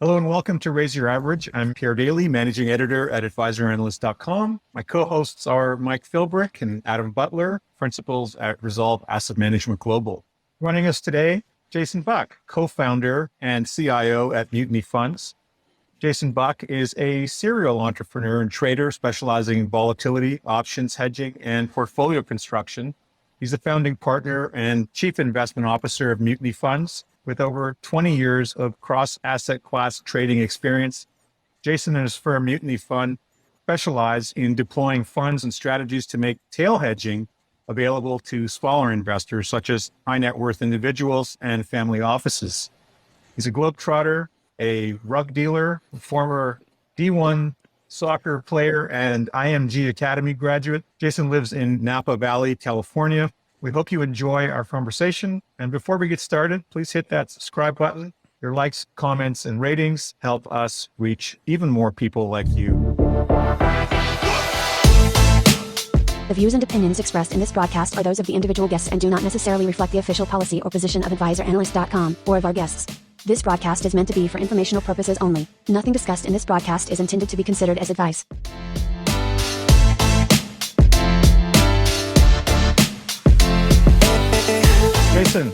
Hello and welcome to Raise Your Average. I'm Pierre Daly, managing editor at advisoranalyst.com. My co-hosts are Mike Philbrick and Adam Butler, principals at Resolve Asset Management Global. Running us today, Jason Buck, co-founder and CIO at Mutiny Funds. Jason Buck is a serial entrepreneur and trader specializing in volatility, options hedging, and portfolio construction. He's a founding partner and chief investment officer of Mutiny Funds, with over 20 years of cross-asset class trading experience. Jason and his firm, Mutiny Fund, specialize in deploying funds and strategies to make tail hedging available to smaller investors, such as high net worth individuals and family offices. He's a globetrotter, a rug dealer, former D1 soccer player, and IMG Academy graduate. Jason lives in Napa Valley, California. We hope you enjoy our conversation. And before we get started, please hit that subscribe button. Your likes, comments, and ratings help us reach even more people like you. The views and opinions expressed in this broadcast are those of the individual guests and do not necessarily reflect the official policy or position of advisoranalyst.com or of our guests. This broadcast is meant to be for informational purposes only. Nothing discussed in this broadcast is intended to be considered as advice. Jason,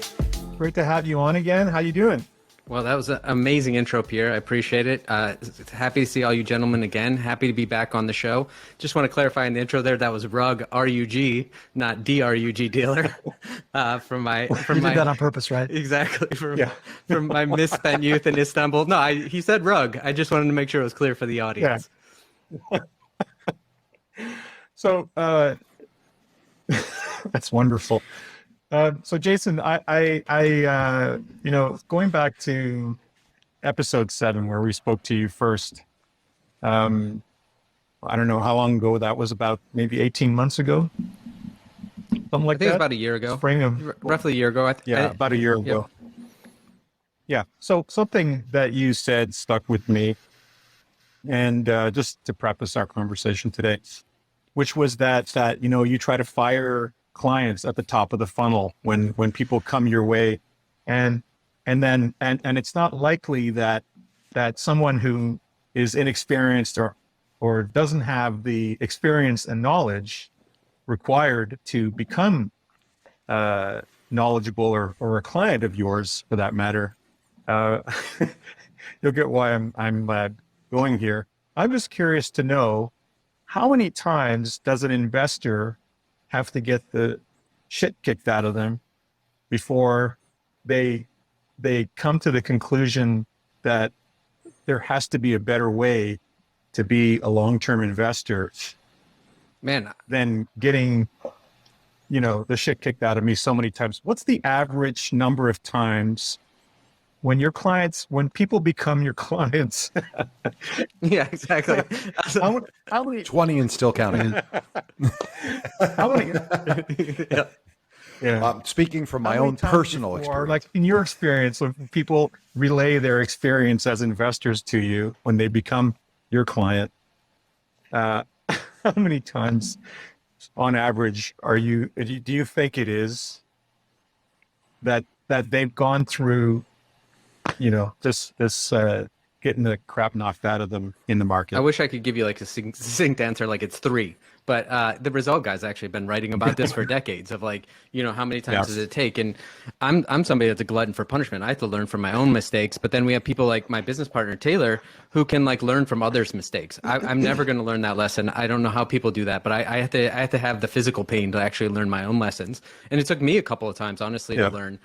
great to have you on again. How you doing? Well, that was an amazing intro, Pierre. I appreciate it. Happy to see all you gentlemen again. Happy to be back on the show. Just want to clarify in the intro there, that was rug, R-U-G, not D-R-U-G dealer. From my did that on purpose, right? Exactly. From my misspent youth in Istanbul. No, he said rug. I just wanted to make sure it was clear for the audience. Yeah. So that's wonderful. So Jason, I going back to episode 7 where we spoke to you first, I don't know how long ago that was, about maybe 18 months ago, something like that. I think it was about a year ago. Spring of roughly a year ago. About a year ago. Yeah. So something that you said stuck with me, and just to preface our conversation today, which was that you try to fire clients at the top of the funnel when people come your way, and it's not likely that someone who is inexperienced or doesn't have the experience and knowledge required to become knowledgeable or a client of yours, for that matter. You'll get why I'm going here. I'm just curious to know, how many times does an investor have to get the shit kicked out of them before they come to the conclusion that there has to be a better way to be a long-term investor, than getting, the shit kicked out of me so many times? What's the average number of times when people become your clients? Yeah, exactly. How many? 20 and still counting. How many? Yeah. Speaking from my own personal experience. Like in your experience, when people relay their experience as investors to you when they become your client, how many times on average do you think it is that they've gone through this getting the crap knocked out of them in the market? I wish I could give you like a succinct answer, like it's 3. But the Result guy's actually been writing about this for decades, of like, how many times does it take? And I'm somebody that's a glutton for punishment. I have to learn from my own mistakes. But then we have people like my business partner, Taylor, who can like learn from others' mistakes. I'm never going to learn that lesson. I don't know how people do that, but I have to have the physical pain to actually learn my own lessons. And it took me a couple of times, honestly, to learn.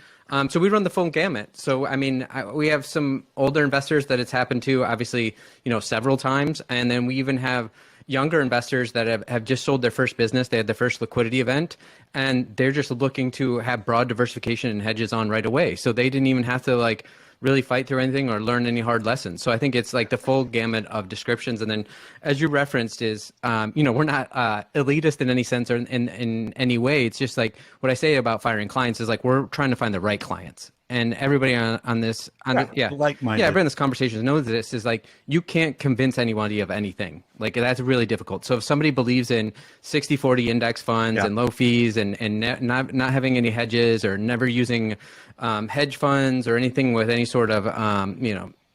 So we run the full gamut. So, I mean, we have some older investors that it's happened to, obviously, several times. And then we even have younger investors that have just sold their first business. They had their first liquidity event, and they're just looking to have broad diversification and hedges on right away. So they didn't even have to like really fight through anything or learn any hard lessons. So I think it's like the full gamut of descriptions. And then, as you referenced, is we're not elitist in any sense or in any way. It's just like what I say about firing clients is like we're trying to find the right clients. And everybody on this, like-minded. Everyone in this conversation knows this is like, you can't convince anybody of anything. Like, that's really difficult. So if somebody believes in 60-40 index funds and low fees and not having any hedges or never using hedge funds or anything with any sort of,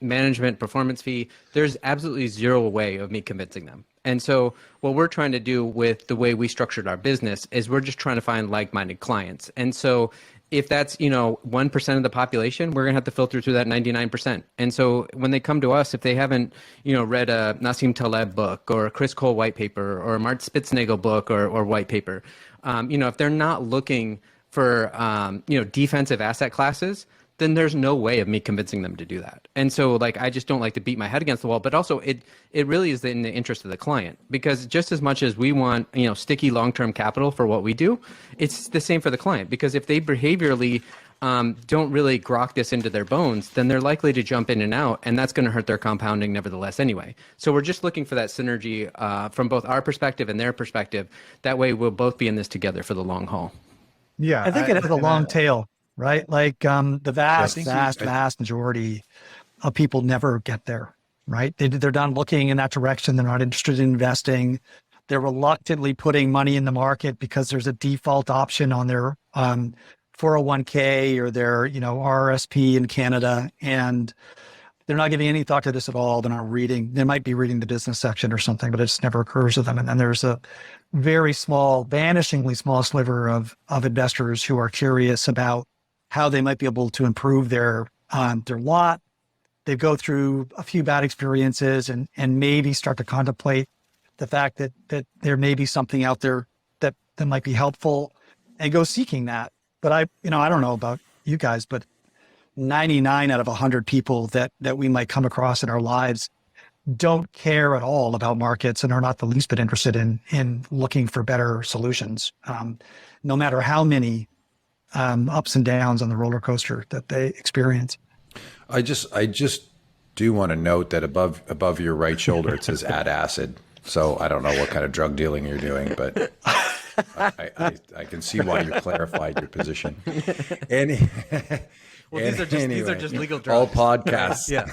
management, performance fee. There's absolutely zero way of me convincing them. And so what we're trying to do with the way we structured our business is we're just trying to find like-minded clients. And so if that's, 1% of the population, we're going to have to filter through that 99%. And so when they come to us, if they haven't, read a Nassim Taleb book or a Chris Cole white paper or a Mart Spitznagel book or white paper, if they're not looking for, defensive asset classes, then there's no way of me convincing them to do that. And so I just don't like to beat my head against the wall, but also it really is in the interest of the client, because just as much as we want, sticky long-term capital for what we do, it's the same for the client, because if they behaviorally don't really grok this into their bones, then they're likely to jump in and out, and that's going to hurt their compounding nevertheless anyway. So we're just looking for that synergy from both our perspective and their perspective. That way we'll both be in this together for the long haul. Yeah. I think it has a long tail, right? The vast majority of people never get there, right? They're done looking in that direction. They're not interested in investing. They're reluctantly putting money in the market because there's a default option on their 401k or their, RRSP in Canada. And they're not giving any thought to this at all. They're not reading. They might be reading the business section or something, but it just never occurs to them. And then there's a very small, vanishingly small sliver of investors who are curious about how they might be able to improve their lot. They go through a few bad experiences and maybe start to contemplate the fact that there may be something out there that might be helpful, and go seeking that. But I don't know about you guys, but 99 out of 100 people that we might come across in our lives don't care at all about markets and are not the least bit interested in looking for better solutions, no matter how many ups and downs on the roller coaster that they experience. I just do want to note that above your right shoulder it says add acid. So I don't know what kind of drug dealing you're doing, but I can see why you clarified your position. Well, these are just legal drugs. All podcasts, yeah.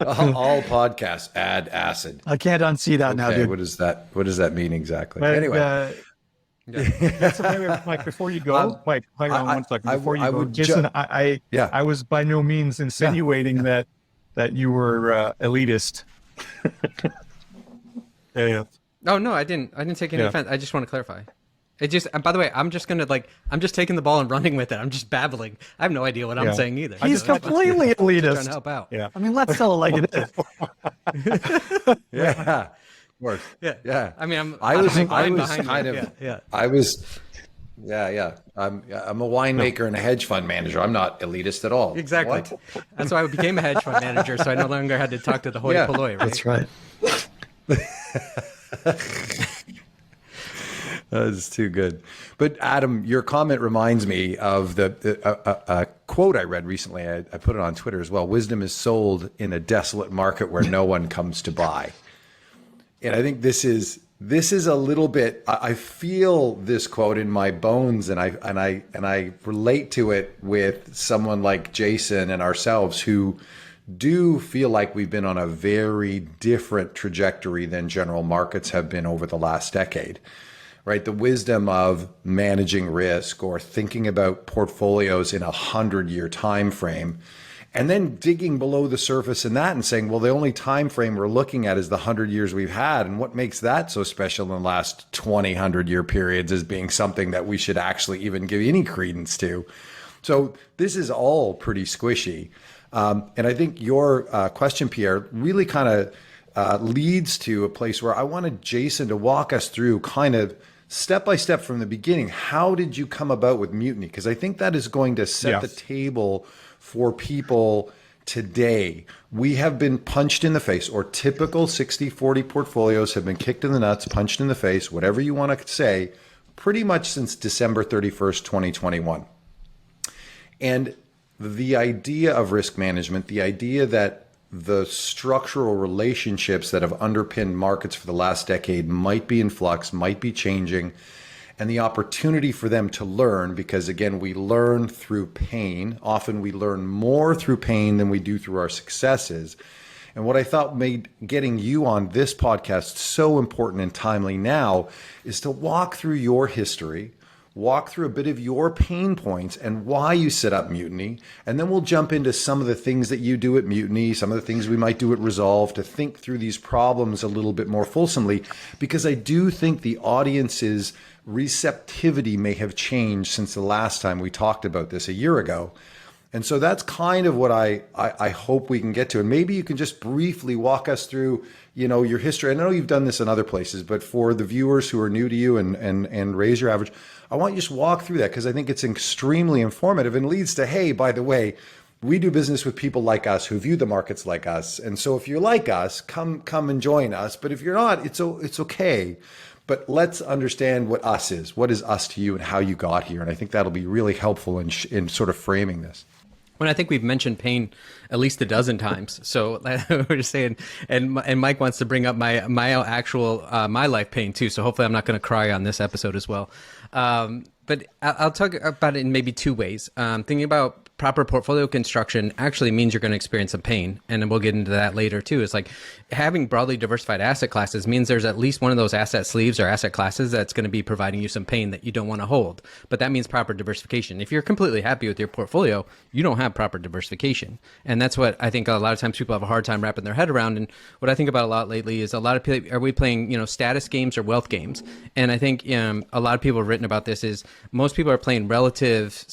all podcasts add acid. I can't unsee that now, dude. What does that mean exactly? But, anyway. That's Mike, before you go, Mike, hang on one second. Before you go, Jason, I was by no means insinuating that you were elitist. Yeah. Oh no, I didn't take any offense. I just want to clarify. It just, and by the way, I'm just taking the ball and running with it. I'm just babbling. I have no idea what I'm saying either. He's completely elitist. Trying to help out. Yeah. I mean, let's tell it like it is. Yeah. Of course. Yeah. I mean, I'm a winemaker and a hedge fund manager. I'm not elitist at all. Exactly. What? That's why I became a hedge fund manager, so I no longer had to talk to the hoi polloi, right? That's right. That is too good. But Adam, your comment reminds me of a quote I read recently. I put it on Twitter as well. Wisdom is sold in a desolate market where no one comes to buy. And I think this is a little bit, I feel this quote in my bones, and I relate to it with someone like Jason and ourselves who do feel like we've been on a very different trajectory than general markets have been over the last decade, right? The wisdom of managing risk or thinking about portfolios in 100-year time frame, and then digging below the surface in that and saying, well, the only time frame we're looking at is the 100 years we've had. And what makes that so special in the last 20, 100-year periods as being something that we should actually even give any credence to. So this is all pretty squishy. And I think your question, Pierre, really kind of leads to a place where I wanted Jason to walk us through kind of step by step from the beginning. How did you come about with Mutiny? Because I think that is going to set the table for people today. We have been punched in the face, or typical 60-40 portfolios have been kicked in the nuts, punched in the face, whatever you want to say, pretty much since December 31st, 2021. And the idea of risk management, the idea that the structural relationships that have underpinned markets for the last decade might be in flux, might be changing, and the opportunity for them to learn, because again, we learn through pain. Often we learn more through pain than we do through our successes. And what I thought made getting you on this podcast so important and timely now is to walk through your history, walk through a bit of your pain points and why you set up Mutiny. And then we'll jump into some of the things that you do at Mutiny, some of the things we might do at Resolve to think through these problems a little bit more fulsomely, because I do think the audience's receptivity may have changed since the last time we talked about this a year ago. And so that's kind of what I hope we can get to. And maybe you can just briefly walk us through, your history. I know you've done this in other places, but for the viewers who are new to you and raise your average, I want you to just walk through that, because I think it's extremely informative and leads to, hey, by the way, we do business with people like us who view the markets like us. And so if you're like us, come and join us. But if you're not, it's okay. But let's understand what us is. What is us to you and how you got here? And I think that'll be really helpful in sort of framing this. When I think we've mentioned pain at least a dozen times. So we're just saying, and Mike wants to bring up my actual my life pain too. So hopefully I'm not going to cry on this episode as well. But I'll talk about it in maybe two ways. Thinking about proper portfolio construction actually means you're going to experience some pain. And then we'll get into that later too. It's like having broadly diversified asset classes means there's at least one of those asset sleeves or asset classes that's going to be providing you some pain that you don't want to hold. But that means proper diversification. If you're completely happy with your portfolio, you don't have proper diversification. And that's what I think a lot of times people have a hard time wrapping their head around. And what I think about a lot lately is a lot of people, are we playing, status games or wealth games? And I think a lot of people have written about this is most people are playing relative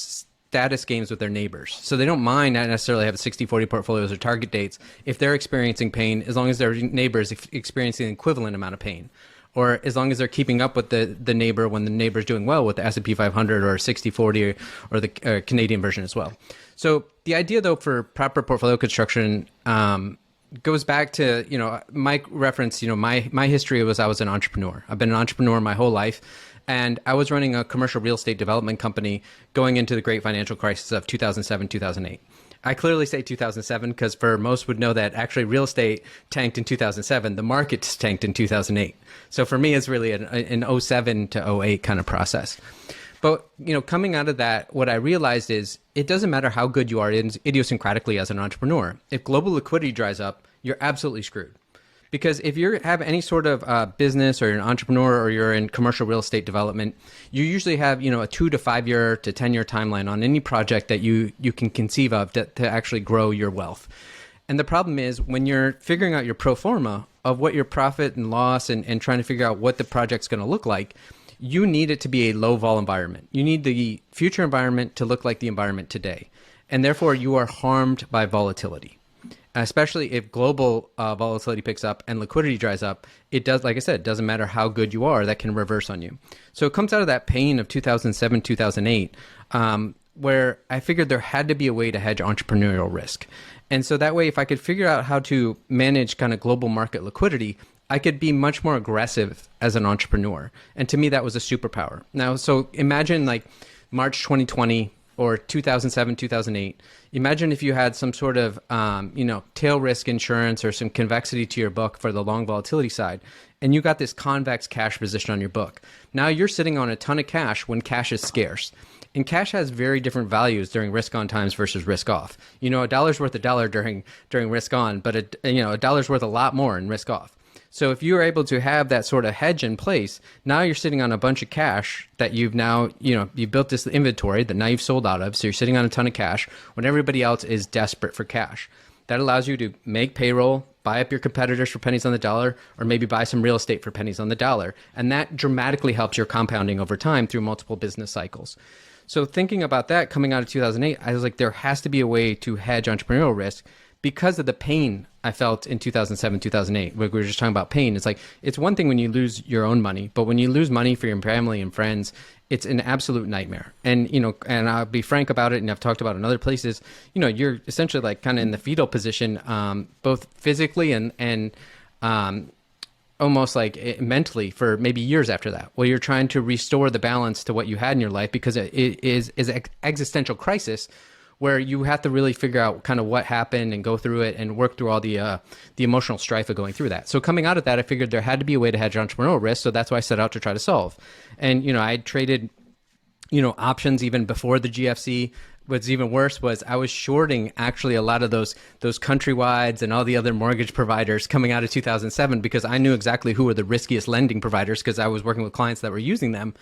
status games with their neighbors. So they don't mind not necessarily have 60-40 portfolios or target dates if they're experiencing pain, as long as their neighbors experiencing the equivalent amount of pain, or as long as they're keeping up with the neighbor when the neighbor's doing well with the S&P 500 or 60-40 or the Canadian version as well. So the idea though for proper portfolio construction goes back to, Mike referenced, my history was I was an entrepreneur. I've been an entrepreneur my whole life. And I was running a commercial real estate development company going into the great financial crisis of 2007, 2008. I clearly say 2007 because for most would know that actually real estate tanked in 2007. The markets tanked in 2008. So for me, it's really an 07 to 08 kind of process. But, coming out of that, what I realized is it doesn't matter how good you are idiosyncratically as an entrepreneur. If global liquidity dries up, you're absolutely screwed. Because if you have any sort of business or you're an entrepreneur or you're in commercial real estate development, you usually have, a 2 to 5 year to 10 year timeline on any project that you can conceive of to actually grow your wealth. And the problem is when you're figuring out your pro forma of what your profit and loss and trying to figure out what the project's going to look like, you need it to be a low vol environment. You need the future environment to look like the environment today. And therefore you are harmed by volatility. Especially if global volatility picks up and liquidity dries up, it does, like I said, it doesn't matter how good you are, that can reverse on you. So it comes out of that pain of 2007, 2008, where I figured there had to be a way to hedge entrepreneurial risk. And so that way, if I could figure out how to manage kind of global market liquidity, I could be much more aggressive as an entrepreneur. And to me, that was a superpower. Now, so imagine like March 2020, or 2007, 2008, imagine if you had some sort of, tail risk insurance or some convexity to your book for the long volatility side, and you got this convex cash position on your book. Now you're sitting on a ton of cash when cash is scarce. And cash has very different values during risk on times versus risk off. A dollar's worth a dollar during risk on, but a dollar's worth a lot more in risk off. So if you're able to have that sort of hedge in place, now you're sitting on a bunch of cash that you've now, you built this inventory that now you've sold out of. So you're sitting on a ton of cash when everybody else is desperate for cash. That allows you to make payroll, buy up your competitors for pennies on the dollar, or maybe buy some real estate for pennies on the dollar. And that dramatically helps your compounding over time through multiple business cycles. So thinking about that coming out of 2008, I was like, there has to be a way to hedge entrepreneurial risk because of the pain I felt in 2007, 2008. We were just talking about pain. It's like, it's one thing when you lose your own money, but when you lose money for your family and friends, it's an absolute nightmare. And, and I'll be frank about it, and I've talked about it in other places, you're essentially like kind of in the fetal position, both physically and almost like mentally for maybe years after that, where you're trying to restore the balance to what you had in your life because it is an existential crisis where you have to really figure out kind of what happened and go through it and work through all the emotional strife of going through that. So coming out of that, I figured there had to be a way to hedge entrepreneurial risk. So that's why I set out to try to solve. And, I traded, options even before the GFC. What's even worse was I was shorting actually a lot of those Countrywides and all the other mortgage providers coming out of 2007 because I knew exactly who were the riskiest lending providers because I was working with clients that were using them.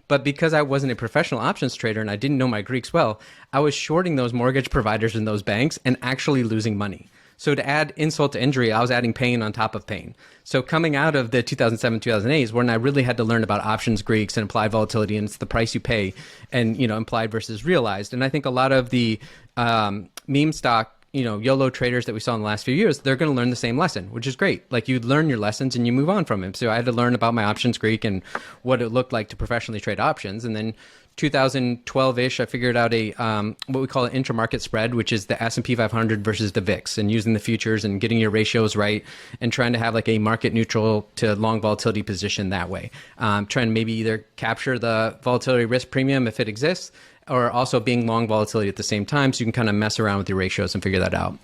But because I wasn't a professional options trader and I didn't know my Greeks well, I was shorting those mortgage providers and those banks and actually losing money. So to add insult to injury, I was adding pain on top of pain. So coming out of the 2007, 2008 is when I really had to learn about options Greeks and implied volatility, and it's the price you pay, and implied versus realized. And I think a lot of the meme stock, YOLO traders that we saw in the last few years, they're going to learn the same lesson, which is great. Like, you learn your lessons and you move on from them. So I had to learn about my options Greek and what it looked like to professionally trade options. And then 2012-ish, I figured out a what we call an intramarket spread, which is the S&P 500 versus the VIX, and using the futures and getting your ratios right and trying to have like a market neutral to long volatility position that way. Trying to maybe either capture the volatility risk premium if it exists, or also being long volatility at the same time, so you can kind of mess around with your ratios and figure that out.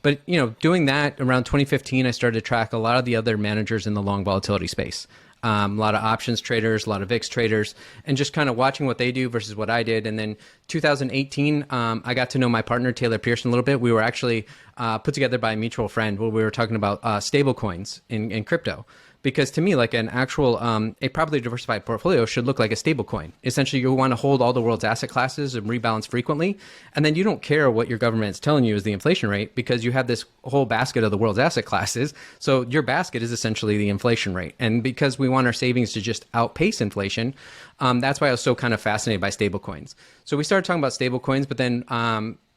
But doing that around 2015, I started to track a lot of the other managers in the long volatility space. A lot of options traders, a lot of VIX traders, and just kind of watching what they do versus what I did. And then 2018, I got to know my partner, Taylor Pearson, a little bit. We were actually put together by a mutual friend where we were talking about stable coins in crypto. Because to me, like an actual, a properly diversified portfolio should look like a stable coin. Essentially, you want to hold all the world's asset classes and rebalance frequently. And then you don't care what your government is telling you is the inflation rate, because you have this whole basket of the world's asset classes. So your basket is essentially the inflation rate. And because we want our savings to just outpace inflation, that's why I was so kind of fascinated by stable coins. So we started talking about stable coins, but then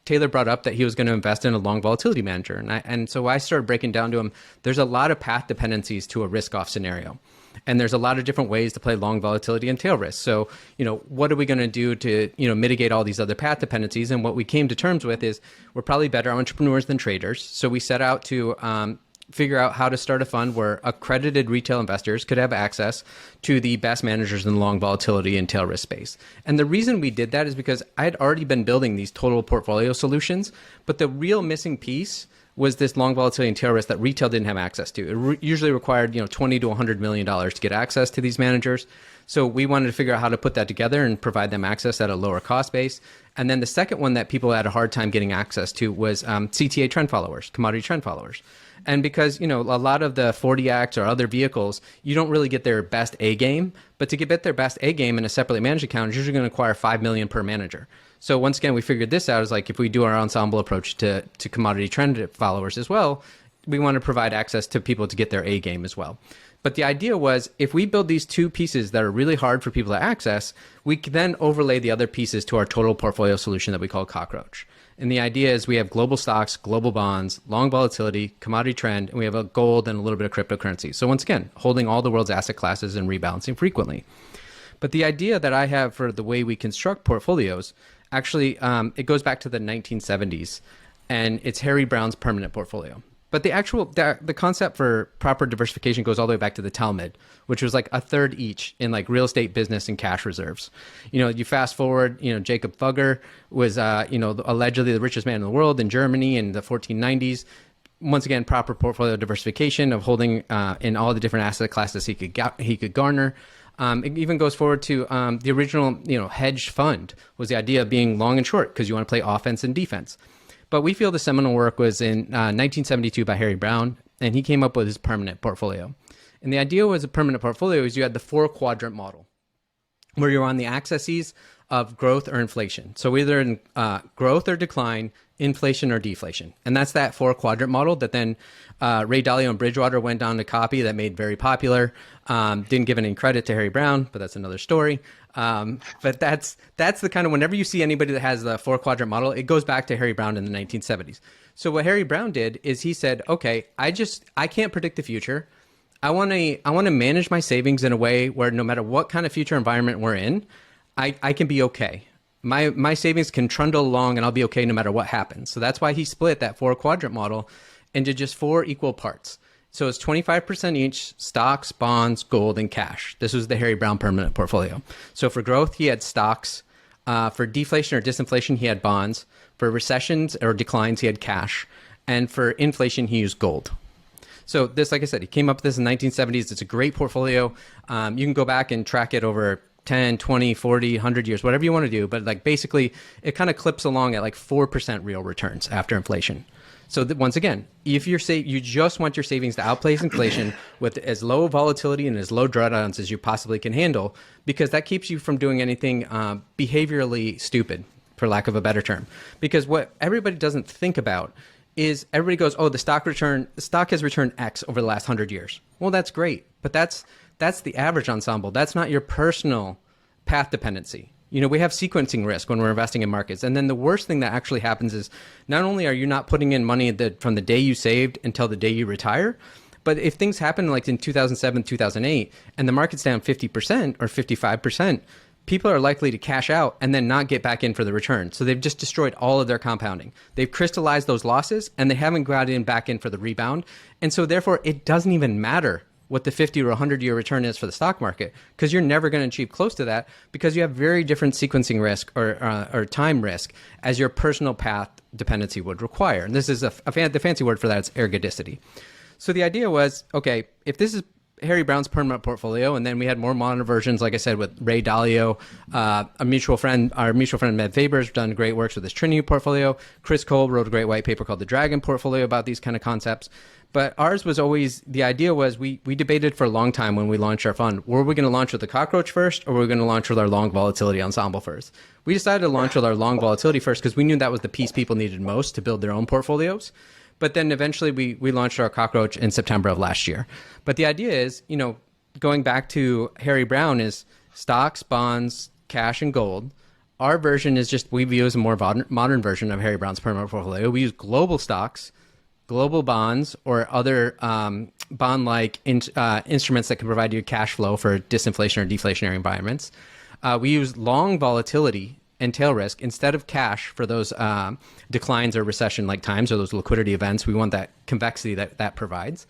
Taylor brought up that he was going to invest in a long volatility manager. And so I started breaking down to him, there's a lot of path dependencies to a risk off scenario. And there's a lot of different ways to play long volatility and tail risk. So, what are we going to do to, mitigate all these other path dependencies? And what we came to terms with is we're probably better entrepreneurs than traders. So we set out to figure out how to start a fund where accredited retail investors could have access to the best managers in the long volatility and tail risk space. And the reason we did that is because I had already been building these total portfolio solutions, but the real missing piece was this long volatility and tail risk that retail didn't have access to. It usually required, $20 to $100 million to get access to these managers. So we wanted to figure out how to put that together and provide them access at a lower cost base. And then the second one that people had a hard time getting access to was CTA trend followers, commodity trend followers. And because, a lot of the 40 Acts or other vehicles, you don't really get their best A game, but to get their best A game in a separately managed account is usually going to require $5 million per manager. So once again, we figured this out is like, if we do our ensemble approach to commodity trend followers as well, we want to provide access to people to get their A game as well. But the idea was, if we build these two pieces that are really hard for people to access, we can then overlay the other pieces to our total portfolio solution that we call Cockroach. And the idea is we have global stocks, global bonds, long volatility, commodity trend, and we have a gold and a little bit of cryptocurrency. So once again, holding all the world's asset classes and rebalancing frequently. But the idea that I have for the way we construct portfolios, actually, it goes back to the 1970s, and it's Harry Brown's permanent portfolio. But the concept for proper diversification goes all the way back to the Talmud, which was like a third each in like real estate, business, and cash reserves. You fast forward, Jacob Fugger was, allegedly the richest man in the world in Germany in the 1490s. Once again, proper portfolio diversification of holding in all the different asset classes he could garner. It even goes forward to the original, hedge fund was the idea of being long and short because you want to play offense and defense. But we feel the seminal work was in 1972 by Harry Brown, and he came up with his permanent portfolio. And the idea was a permanent portfolio is you had the 4-quadrant model, where you're on the axes of growth or inflation. So either in growth or decline, inflation or deflation. And that's that 4-quadrant model that then Ray Dalio and Bridgewater went on to copy, that made very popular. Didn't give any credit to Harry Brown, but that's another story. But that's the kind of, whenever you see anybody that has the 4-quadrant model, it goes back to Harry Brown in the 1970s. So what Harry Brown did is he said, okay, I can't predict the future. I want to manage my savings in a way where no matter what kind of future environment we're in, I can be okay. My savings can trundle along and I'll be okay no matter what happens. So that's why he split that 4-quadrant model into just 4 equal parts. So it's 25% each: stocks, bonds, gold, and cash. This was the Harry Brown permanent portfolio. So for growth, he had stocks. For deflation or disinflation, he had bonds. For recessions or declines, he had cash. And for inflation, he used gold. So this, like I said, he came up with this in the 1970s. It's a great portfolio. You can go back and track it over 10, 20, 40, 100 years, whatever you want to do. But like basically, it kind of clips along at like 4% real returns after inflation. So that once again, if you just want your savings to outpace inflation with as low volatility and as low drawdowns as you possibly can handle, because that keeps you from doing anything behaviorally stupid, for lack of a better term. Because what everybody doesn't think about is everybody goes, oh, the stock has returned X over the last 100 years. Well, that's great, but that's the average ensemble. That's not your personal path dependency. We have sequencing risk when we're investing in markets. And then the worst thing that actually happens is not only are you not putting in money from the day you saved until the day you retire, but if things happen like in 2007, 2008, and the market's down 50% or 55%, people are likely to cash out and then not get back in for the return. So they've just destroyed all of their compounding. They've crystallized those losses and they haven't got back in for the rebound. And so therefore, it doesn't even matter what the 50 or 100-year return is for the stock market, because you're never going to achieve close to that, because you have very different sequencing risk or time risk as your personal path dependency would require. And this is the fancy word for that is ergodicity. So the idea was, okay, if this is Harry Brown's permanent portfolio, and then we had more modern versions, like I said, with Ray Dalio, our mutual friend Med Faber's done great works with his Trinity portfolio. Chris Cole wrote a great white paper called The Dragon Portfolio about these kind of concepts. But ours was always, the idea was we debated for a long time when we launched our fund, were we going to launch with the Cockroach first, or were we going to launch with our long volatility ensemble first? We decided to launch with our long volatility first because we knew that was the piece people needed most to build their own portfolios. But then eventually we launched our Cockroach in September of last year. But the idea is, going back to Harry Brown, is stocks, bonds, cash, and gold. Our version is just, we view as a more modern version of Harry Brown's permanent portfolio. We use global stocks, global bonds, or other bond-like instruments that can provide you cash flow for disinflation or deflationary environments. We use long volatility and tail risk instead of cash for those declines or recession-like times or those liquidity events. We want that convexity that provides.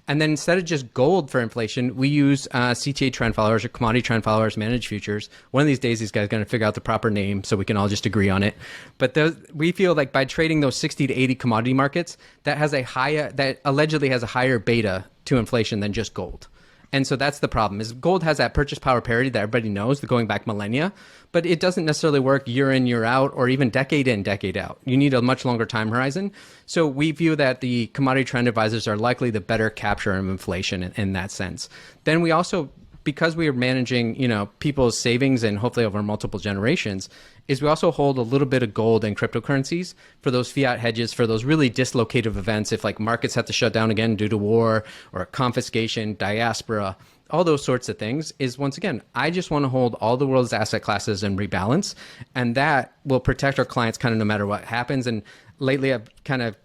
And then instead of just gold for inflation, we use CTA trend followers or commodity trend followers, managed futures. One of these days, these guys are going to figure out the proper name so we can all just agree on it. But we feel like by trading those 60 to 80 commodity markets, that allegedly has a higher beta to inflation than just gold. And so that's the problem, is gold has that purchase power parity that everybody knows, going back millennia, but it doesn't necessarily work year in, year out, or even decade in, decade out. You need a much longer time horizon. So we view that the commodity trend advisors are likely the better capture of inflation in that sense. Then we also, because we are managing, people's savings and hopefully over multiple generations, is we also hold a little bit of gold and cryptocurrencies for those fiat hedges, for those really dislocative events, if like markets have to shut down again due to war or confiscation, diaspora, all those sorts of things. Is once again, I just want to hold all the world's asset classes and rebalance, and that will protect our clients kind of no matter what happens. And lately I've kind of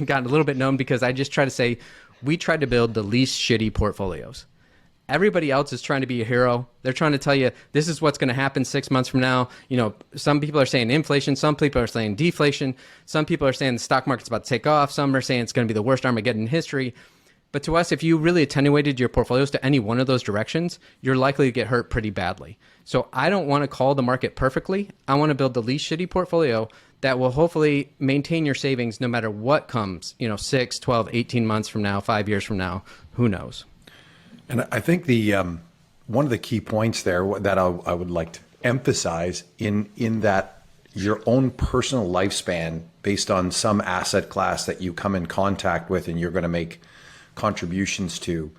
gotten a little bit known because I just try to say, we try to build the least shitty portfolios. Everybody else is trying to be a hero. They're trying to tell you this is what's going to happen 6 months from now. Some people are saying inflation. Some people are saying deflation. Some people are saying the stock market's about to take off. Some are saying it's going to be the worst Armageddon in history. But to us, if you really attenuated your portfolios to any one of those directions, you're likely to get hurt pretty badly. So I don't want to call the market perfectly. I want to build the least shitty portfolio that will hopefully maintain your savings no matter what comes, 6, 12, 18 months from now, 5 years from now, who knows? And I think the one of the key points there that I would like to emphasize in that your own personal lifespan based on some asset class that you come in contact with and you're going to make contributions to.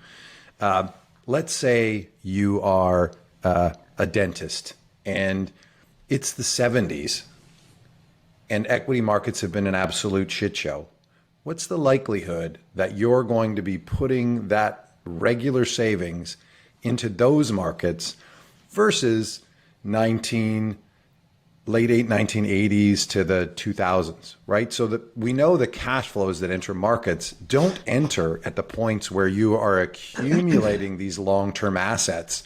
Let's say you are a dentist and it's the 70s and equity markets have been an absolute shit show. What's the likelihood that you're going to be putting that regular savings into those markets versus late 1980s to the 2000s, right? So that we know the cash flows that enter markets don't enter at the points where you are accumulating these long-term assets.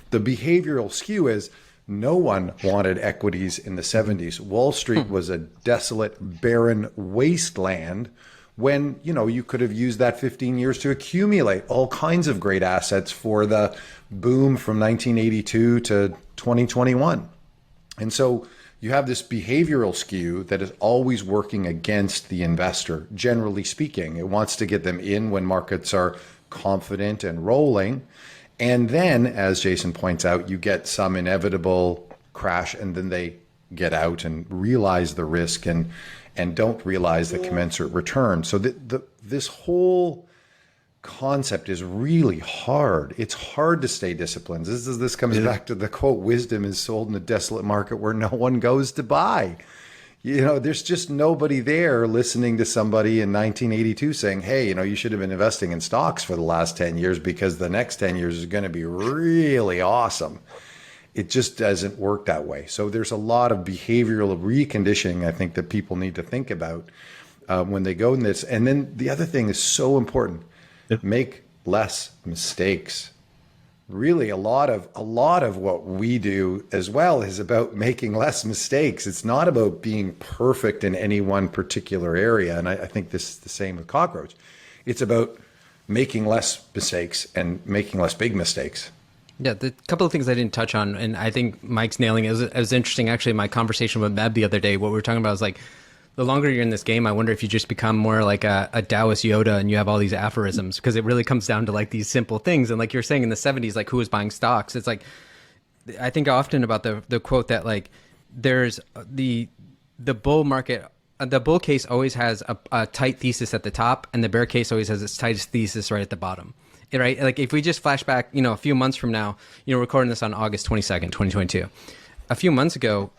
The behavioral skew is no one wanted equities in the 70s. Wall Street was a desolate, barren wasteland when, you could have used that 15 years to accumulate all kinds of great assets for the boom from 1982 to 2021. And so you have this behavioral skew that is always working against the investor, generally speaking. It wants to get them in when markets are confident and rolling. And then, as Jason points out, you get some inevitable crash and then they get out and realize the risk and and don't realize the commensurate return. So this whole concept is really hard. It's hard to stay disciplined. This comes back to the quote, wisdom is sold in a desolate market where no one goes to buy. You know, there's just nobody there listening to somebody in 1982 saying, hey, you know, you should have been investing in stocks for the last 10 years because the next 10 years is going to be really awesome. It just doesn't work that way. So there's a lot of behavioral reconditioning, I think, that people need to think about when they go in this. And then the other thing is so important. Make less mistakes. Really, a lot of what we do as well is about making less mistakes. It's not about being perfect in any one particular area. And I think this is the same with Cockroach. It's about making less mistakes and making less big mistakes. Yeah, the couple of things I didn't touch on, and I think Mike's nailing it. It was interesting, actually, my conversation with Meb the other day. What we were talking about was like, the longer you're in this game, I wonder if you just become more like a Taoist Yoda and you have all these aphorisms, because it really comes down to like these simple things. And like you're saying in the 70s, like who was buying stocks? It's like, I think often about the quote that like there's the bull market, the bull case always has a tight thesis at the top, and the bear case always has its tightest thesis right at the bottom. Right? Like if we just flash back, you know, a few months from now, you know, recording this on August 22nd, 2022, a few months ago,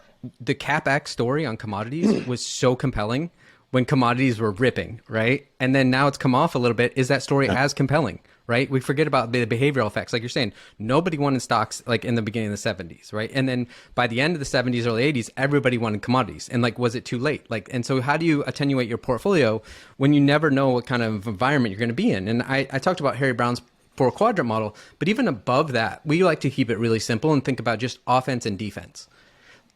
the CapEx story on commodities was so compelling when commodities were ripping, right? And then now it's come off a little bit. Is that story as compelling, right? We forget about the behavioral effects. Like you're saying, nobody wanted stocks like in the beginning of the 70s, right? And then by the end of the 70s, early 80s, everybody wanted commodities. And like, was it too late? Like, and so how do you attenuate your portfolio when you never know what kind of environment you're going to be in? And I talked about Harry Brown's 4-quadrant model, but even above that, we like to keep it really simple and think about just offense and defense.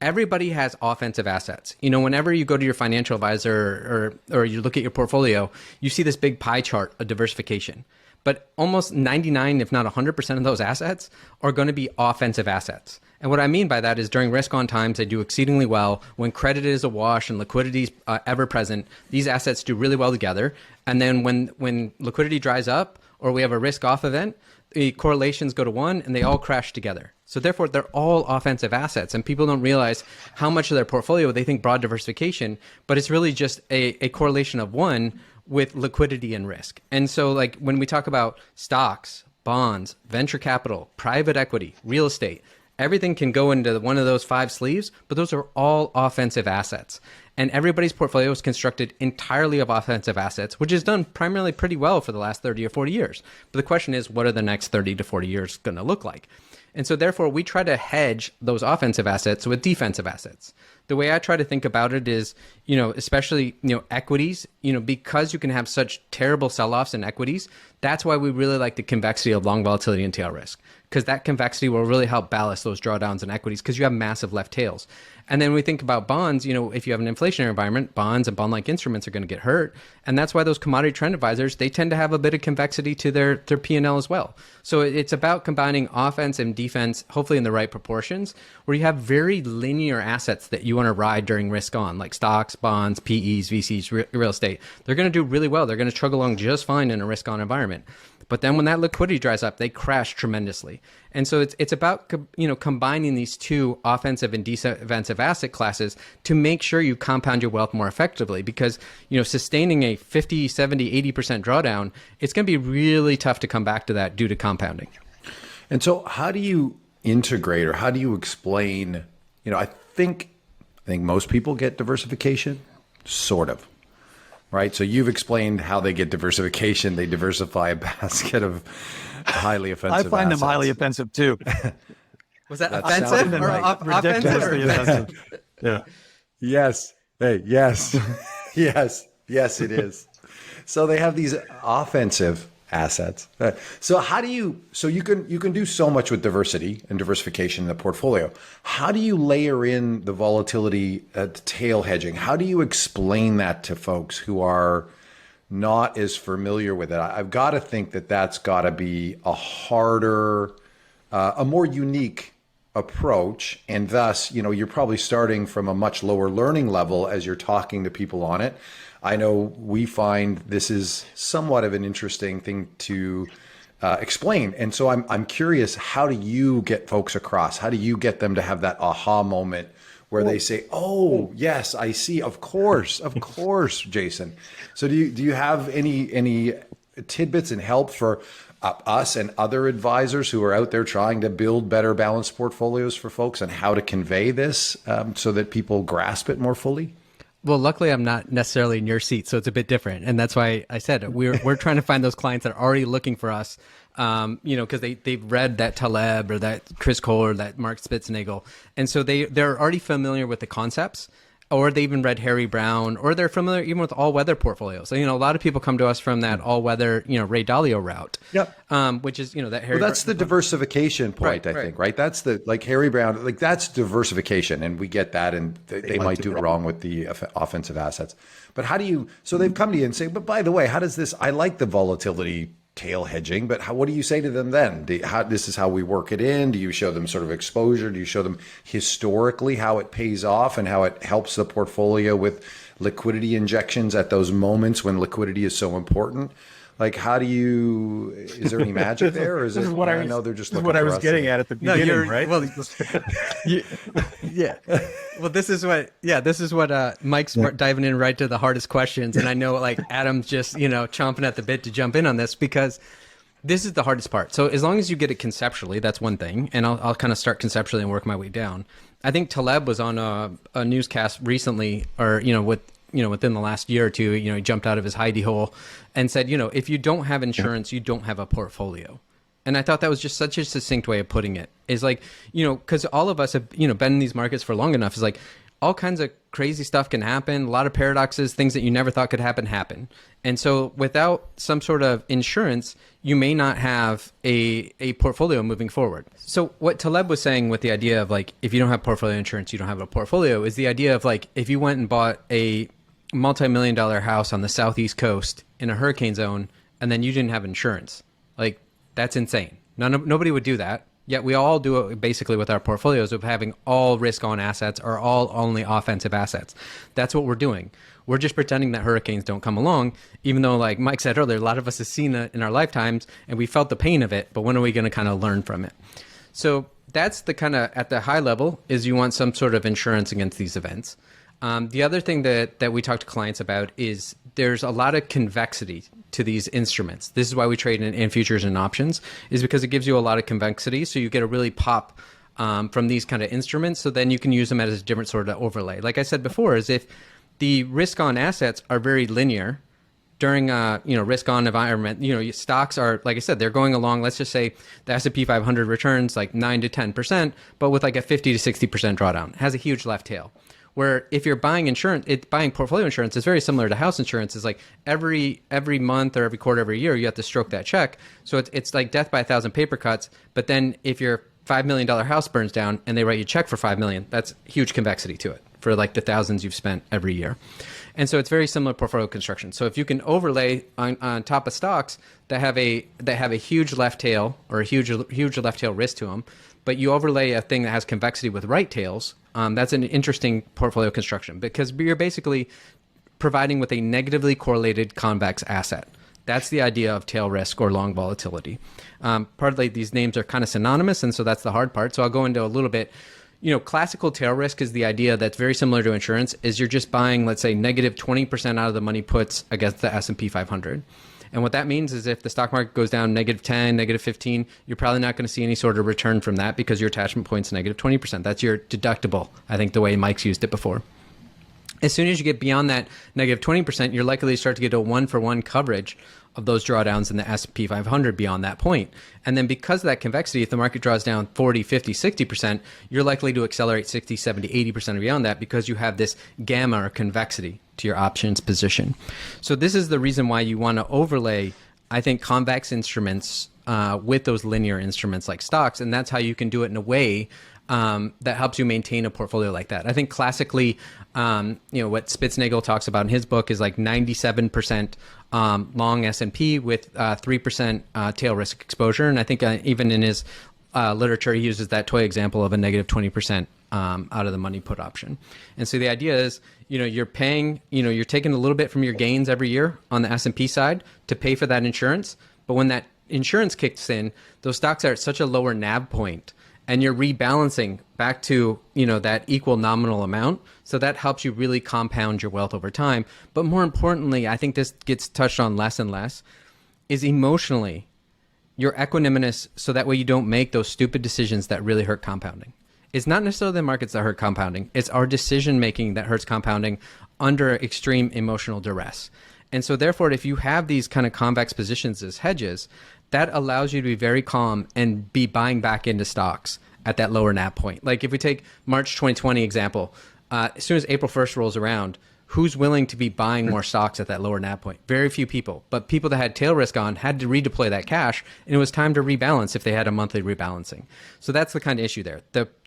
Everybody has offensive assets. You know, whenever you go to your financial advisor or you look at your portfolio, you see this big pie chart of diversification. But almost 99, if not 100% of those assets are going to be offensive assets. And what I mean by that is during risk on times, they do exceedingly well. When credit is awash and liquidity is ever present, these assets do really well together. And then when liquidity dries up or we have a risk off event, the correlations go to 1 and they all crash together. So therefore, they're all offensive assets, and people don't realize how much of their portfolio they think broad diversification, but it's really just a correlation of 1 with liquidity and risk. And so like when we talk about stocks, bonds, venture capital, private equity, real estate, everything can go into one of those 5 sleeves, but those are all offensive assets. And everybody's portfolio is constructed entirely of offensive assets, which is done primarily pretty well for the last 30 or 40 years. But the question is, what are the next 30 to 40 years going to look like? And so therefore, we try to hedge those offensive assets with defensive assets. The way I try to think about it is, you know, especially, you know, equities, you know, because you can have such terrible sell-offs in equities, that's why we really like the convexity of long volatility and tail risk, because that convexity will really help ballast those drawdowns in equities because you have massive left tails. And then we think about bonds, you know, if you have an inflationary environment, bonds and bond-like instruments are going to get hurt. And that's why those commodity trend advisors, they tend to have a bit of convexity to their P&L as well. So it's about combining offense and defense, hopefully in the right proportions, where you have very linear assets that you want to ride during risk on, like stocks, bonds, PEs, VCs, real estate. They're going to do really well. They're going to chug along just fine in a risk on environment. But then when that liquidity dries up, they crash tremendously. And so it's about, you know, combining these two offensive and defensive asset classes to make sure you compound your wealth more effectively, because, you know, sustaining a 50, 70, 80% drawdown, it's going to be really tough to come back to that due to compounding. And so how do you integrate, or how do you explain, you know, I think most people get diversification, sort of. Right. So you've explained how they get diversification. They diversify a basket of highly offensive I find assets. them highly offensive too. Was that offensive or Ridiculously offensive? offensive. Yeah. Yes. Hey, yes. yes, it is. So they have these offensive assets. So how do you, so you can do so much with diversity and diversification in the portfolio. How do you layer in the volatility tail hedging? How do you explain that to folks who are not as familiar with it? I've got to think that that's got to be a harder, a more unique approach. And thus, you know, you're probably starting from a much lower learning level as you're talking to people on it. I know we find this is somewhat of an interesting thing to explain. And so I'm curious, how do you get folks across? How do you get them to have that aha moment where they say, "Oh, yes, I see. Of course, Jason." So do you have any tidbits and help for us and other advisors who are out there trying to build better balanced portfolios for folks, and how to convey this so that people grasp it more fully? Well, luckily, I'm not necessarily in your seat, so it's a bit different, and that's why I said we're trying to find those clients that are already looking for us, because they've read that Taleb or that Chris Cole or that Mark Spitznagel, and so they're already familiar with the concepts, or they even read Harry Brown, or they're familiar even with all-weather portfolios. So, a lot of people come to us from that all-weather, Ray Dalio route. Yep. Which is, that Harry. Well, that's the diversification point, I think, right? That's the, like Harry Brown, like that's diversification, and we get that, and they might do it wrong with the offensive assets. But how do you? So they've come to you and say, but by the way, how does this? I like the volatility tail hedging, but what do you say to them then? This is how we work it in? Do you show them sort of exposure? Do you show them historically how it pays off and how it helps the portfolio with liquidity injections at those moments when liquidity is so important? Like, how do you? Is there any magic there, or is it? What I know they're just looking what for I was us getting at the beginning, right? Well, yeah. Well, this is what Mike's diving in right to the hardest questions, and I know like Adam's just chomping at the bit to jump in on this, because this is the hardest part. So as long as you get it conceptually, that's one thing, and I'll kind of start conceptually and work my way down. I think Taleb was on a newscast recently, or within the last year or two, he jumped out of his hidey hole and said, if you don't have insurance, you don't have a portfolio. And I thought that was just such a succinct way of putting it. Is like, because all of us have, been in these markets for long enough. Is like all kinds of crazy stuff can happen. A lot of paradoxes, things that you never thought could happen. And so without some sort of insurance, you may not have a portfolio moving forward. So what Taleb was saying with the idea of like, if you don't have portfolio insurance, you don't have a portfolio, is the idea of like, if you went and bought a multi-million-dollar house on the southeast coast in a hurricane zone, and then you didn't have insurance, like that's insane. Nobody would do that. Yet we all do it basically with our portfolios of having all risk on assets or all only offensive assets. That's what we're doing. We're just pretending that hurricanes don't come along, even though, like Mike said earlier, a lot of us have seen it in our lifetimes and we felt the pain of it, but when are we going to kind of learn from it? So that's the kind of, at the high level, is you want some sort of insurance against these events. The other thing that we talk to clients about is there's a lot of convexity to these instruments. This is why we trade in futures and options, is because it gives you a lot of convexity. So you get a really pop from these kind of instruments. So then you can use them as a different sort of overlay. Like I said before, is if the risk on assets are very linear during a risk on environment, stocks are, like I said, they're going along. Let's just say the S&P 500 returns like 9 to 10%, but with like a 50 to 60% drawdown. It has a huge left tail. Where if you're buying insurance, buying portfolio insurance is very similar to house insurance. It's like every month or every quarter, every year, you have to stroke that check. So it's like death by 1,000 paper cuts. But then if your $5 million house burns down and they write you a check for $5 million, that's huge convexity to it for like the thousands you've spent every year. And so it's very similar portfolio construction. So if you can overlay on top of stocks that have a huge left tail or a huge left tail risk to them, but you overlay a thing that has convexity with right tails, that's an interesting portfolio construction, because you're basically providing with a negatively correlated convex asset. That's the idea of tail risk or long volatility. Partly these names are kind of synonymous, and so that's the hard part. So I'll go into a little bit. Classical tail risk is the idea that's very similar to insurance, is you're just buying, let's say, negative 20% out of the money puts against the S&P 500. And what that means is if the stock market goes down negative 10, negative 15, you're probably not going to see any sort of return from that because your attachment point's negative 20%. That's your deductible, I think, the way Mike's used it before. As soon as you get beyond that negative 20%, you're likely to start to get a one-for-one coverage of those drawdowns in the S&P 500 beyond that point. And then because of that convexity, if the market draws down 40, 50, 60%, you're likely to accelerate 60, 70, 80% beyond that because you have this gamma or convexity to your options position. So this is the reason why you want to overlay, I think, convex instruments with those linear instruments like stocks. And that's how you can do it in a way that helps you maintain a portfolio like that. I think classically, what Spitznagel talks about in his book is like 97% long S&P with 3% tail risk exposure. And I think even in his literature, he uses that toy example of a negative 20% out of the money put option. And so the idea is, you're paying, you're taking a little bit from your gains every year on the S&P side to pay for that insurance. But when that insurance kicks in, those stocks are at such a lower NAV point and you're rebalancing back to, that equal nominal amount. So that helps you really compound your wealth over time. But more importantly, I think this gets touched on less and less, is emotionally, you're equanimous so that way you don't make those stupid decisions that really hurt compounding. It's not necessarily the markets that hurt compounding. It's our decision making that hurts compounding under extreme emotional duress. And so therefore, if you have these kind of convex positions as hedges, that allows you to be very calm and be buying back into stocks at that lower NAV point. Like if we take March 2020 example, as soon as April 1st rolls around, who's willing to be buying more stocks at that lower NAV point? Very few people. But people that had tail risk on had to redeploy that cash, and it was time to rebalance if they had a monthly rebalancing. So that's the kind of issue there.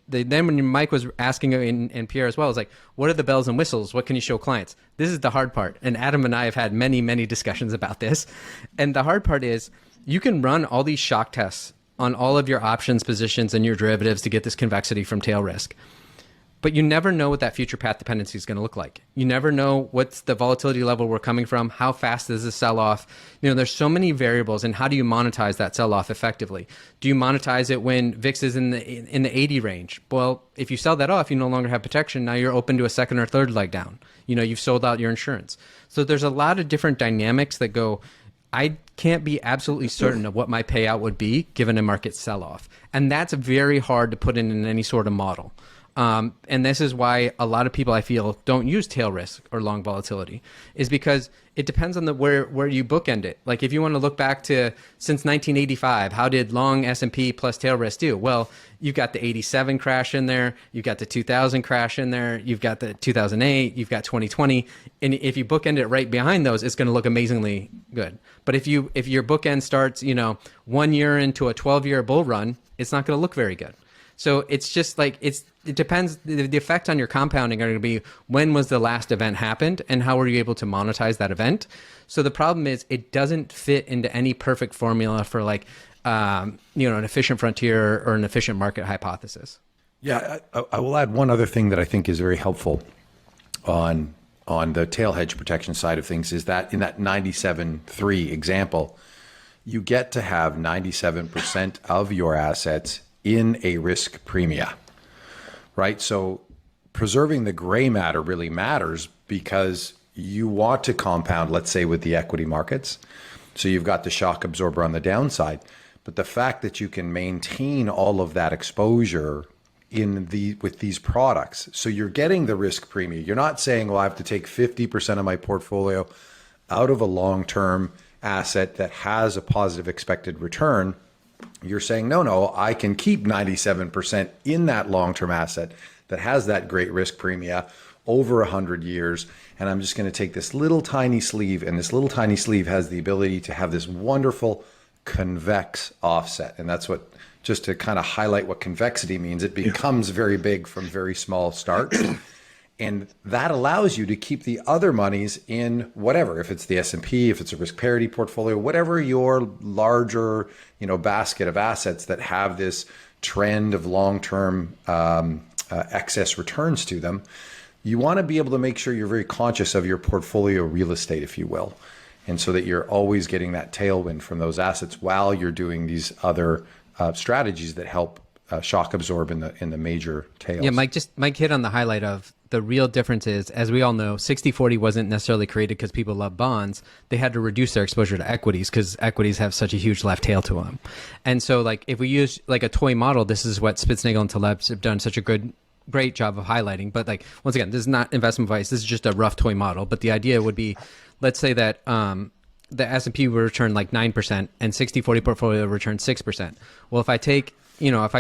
Then when Mike was asking, and Pierre as well, is like, what are the bells and whistles? What can you show clients? This is the hard part. And Adam and I have had many, many discussions about this. And the hard part is you can run all these shock tests on all of your options positions and your derivatives to get this convexity from tail risk. But you never know what that future path dependency is going to look like. You never know what's the volatility level we're coming from. How fast is the sell-off? There's so many variables, and how do you monetize that sell-off effectively? Do you monetize it when VIX is in the 80 range? Well, if you sell that off, you no longer have protection. Now you're open to a second or third leg down. You've sold out your insurance. So there's a lot of different dynamics that go, I can't be absolutely certain of what my payout would be given a market sell-off. And that's very hard to put in any sort of model. And this is why a lot of people, I feel, don't use tail risk or long volatility, is because it depends on where you bookend it. Like if you want to look back to since 1985, how did long S&P plus tail risk do? Well, you've got the 87 crash in there, you've got the 2000 crash in there, you've got the 2008, you've got 2020. And if you bookend it right behind those, it's going to look amazingly good. But if your bookend starts, 1 year into a 12-year bull run, it's not going to look very good. So it's just like, it depends. The effect on your compounding are going to be when was the last event happened and how were you able to monetize that event. So the problem is it doesn't fit into any perfect formula for like, an efficient frontier or an efficient market hypothesis. Yeah, I will add one other thing that I think is very helpful on the tail hedge protection side of things, is that in that 97.3 example, you get to have 97% of your assets in a risk premia, right? So preserving the gray matter really matters because you want to compound, let's say, with the equity markets. So you've got the shock absorber on the downside, but the fact that you can maintain all of that exposure with these products. So you're getting the risk premium. You're not saying, well, I have to take 50% of my portfolio out of a long-term asset that has a positive expected return. You're saying, no, I can keep 97% in that long-term asset that has that great risk premia over 100 years. And I'm just going to take this little tiny sleeve, and this little tiny sleeve has the ability to have this wonderful convex offset. And that's what, just to kind of highlight what convexity means, it becomes very big from very small starts. And that allows you to keep the other monies in whatever, if it's the S&P, if it's a risk parity portfolio, whatever your larger, basket of assets that have this trend of long-term excess returns to them. You want to be able to make sure you're very conscious of your portfolio real estate, if you will. And so that you're always getting that tailwind from those assets while you're doing these other strategies that help shock absorb in the major tails. Yeah, Mike hit on the highlight of the real difference is, as we all know, 60-40 wasn't necessarily created because people love bonds. They had to reduce their exposure to equities because equities have such a huge left tail to them. And so like if we use like a toy model, this is what Spitznagel and Taleb have done such a great job of highlighting. But like, once again, this is not investment advice. This is just a rough toy model. But the idea would be, let's say that the S&P would return like 9% and 60-40 portfolio would return 6%. Well, if I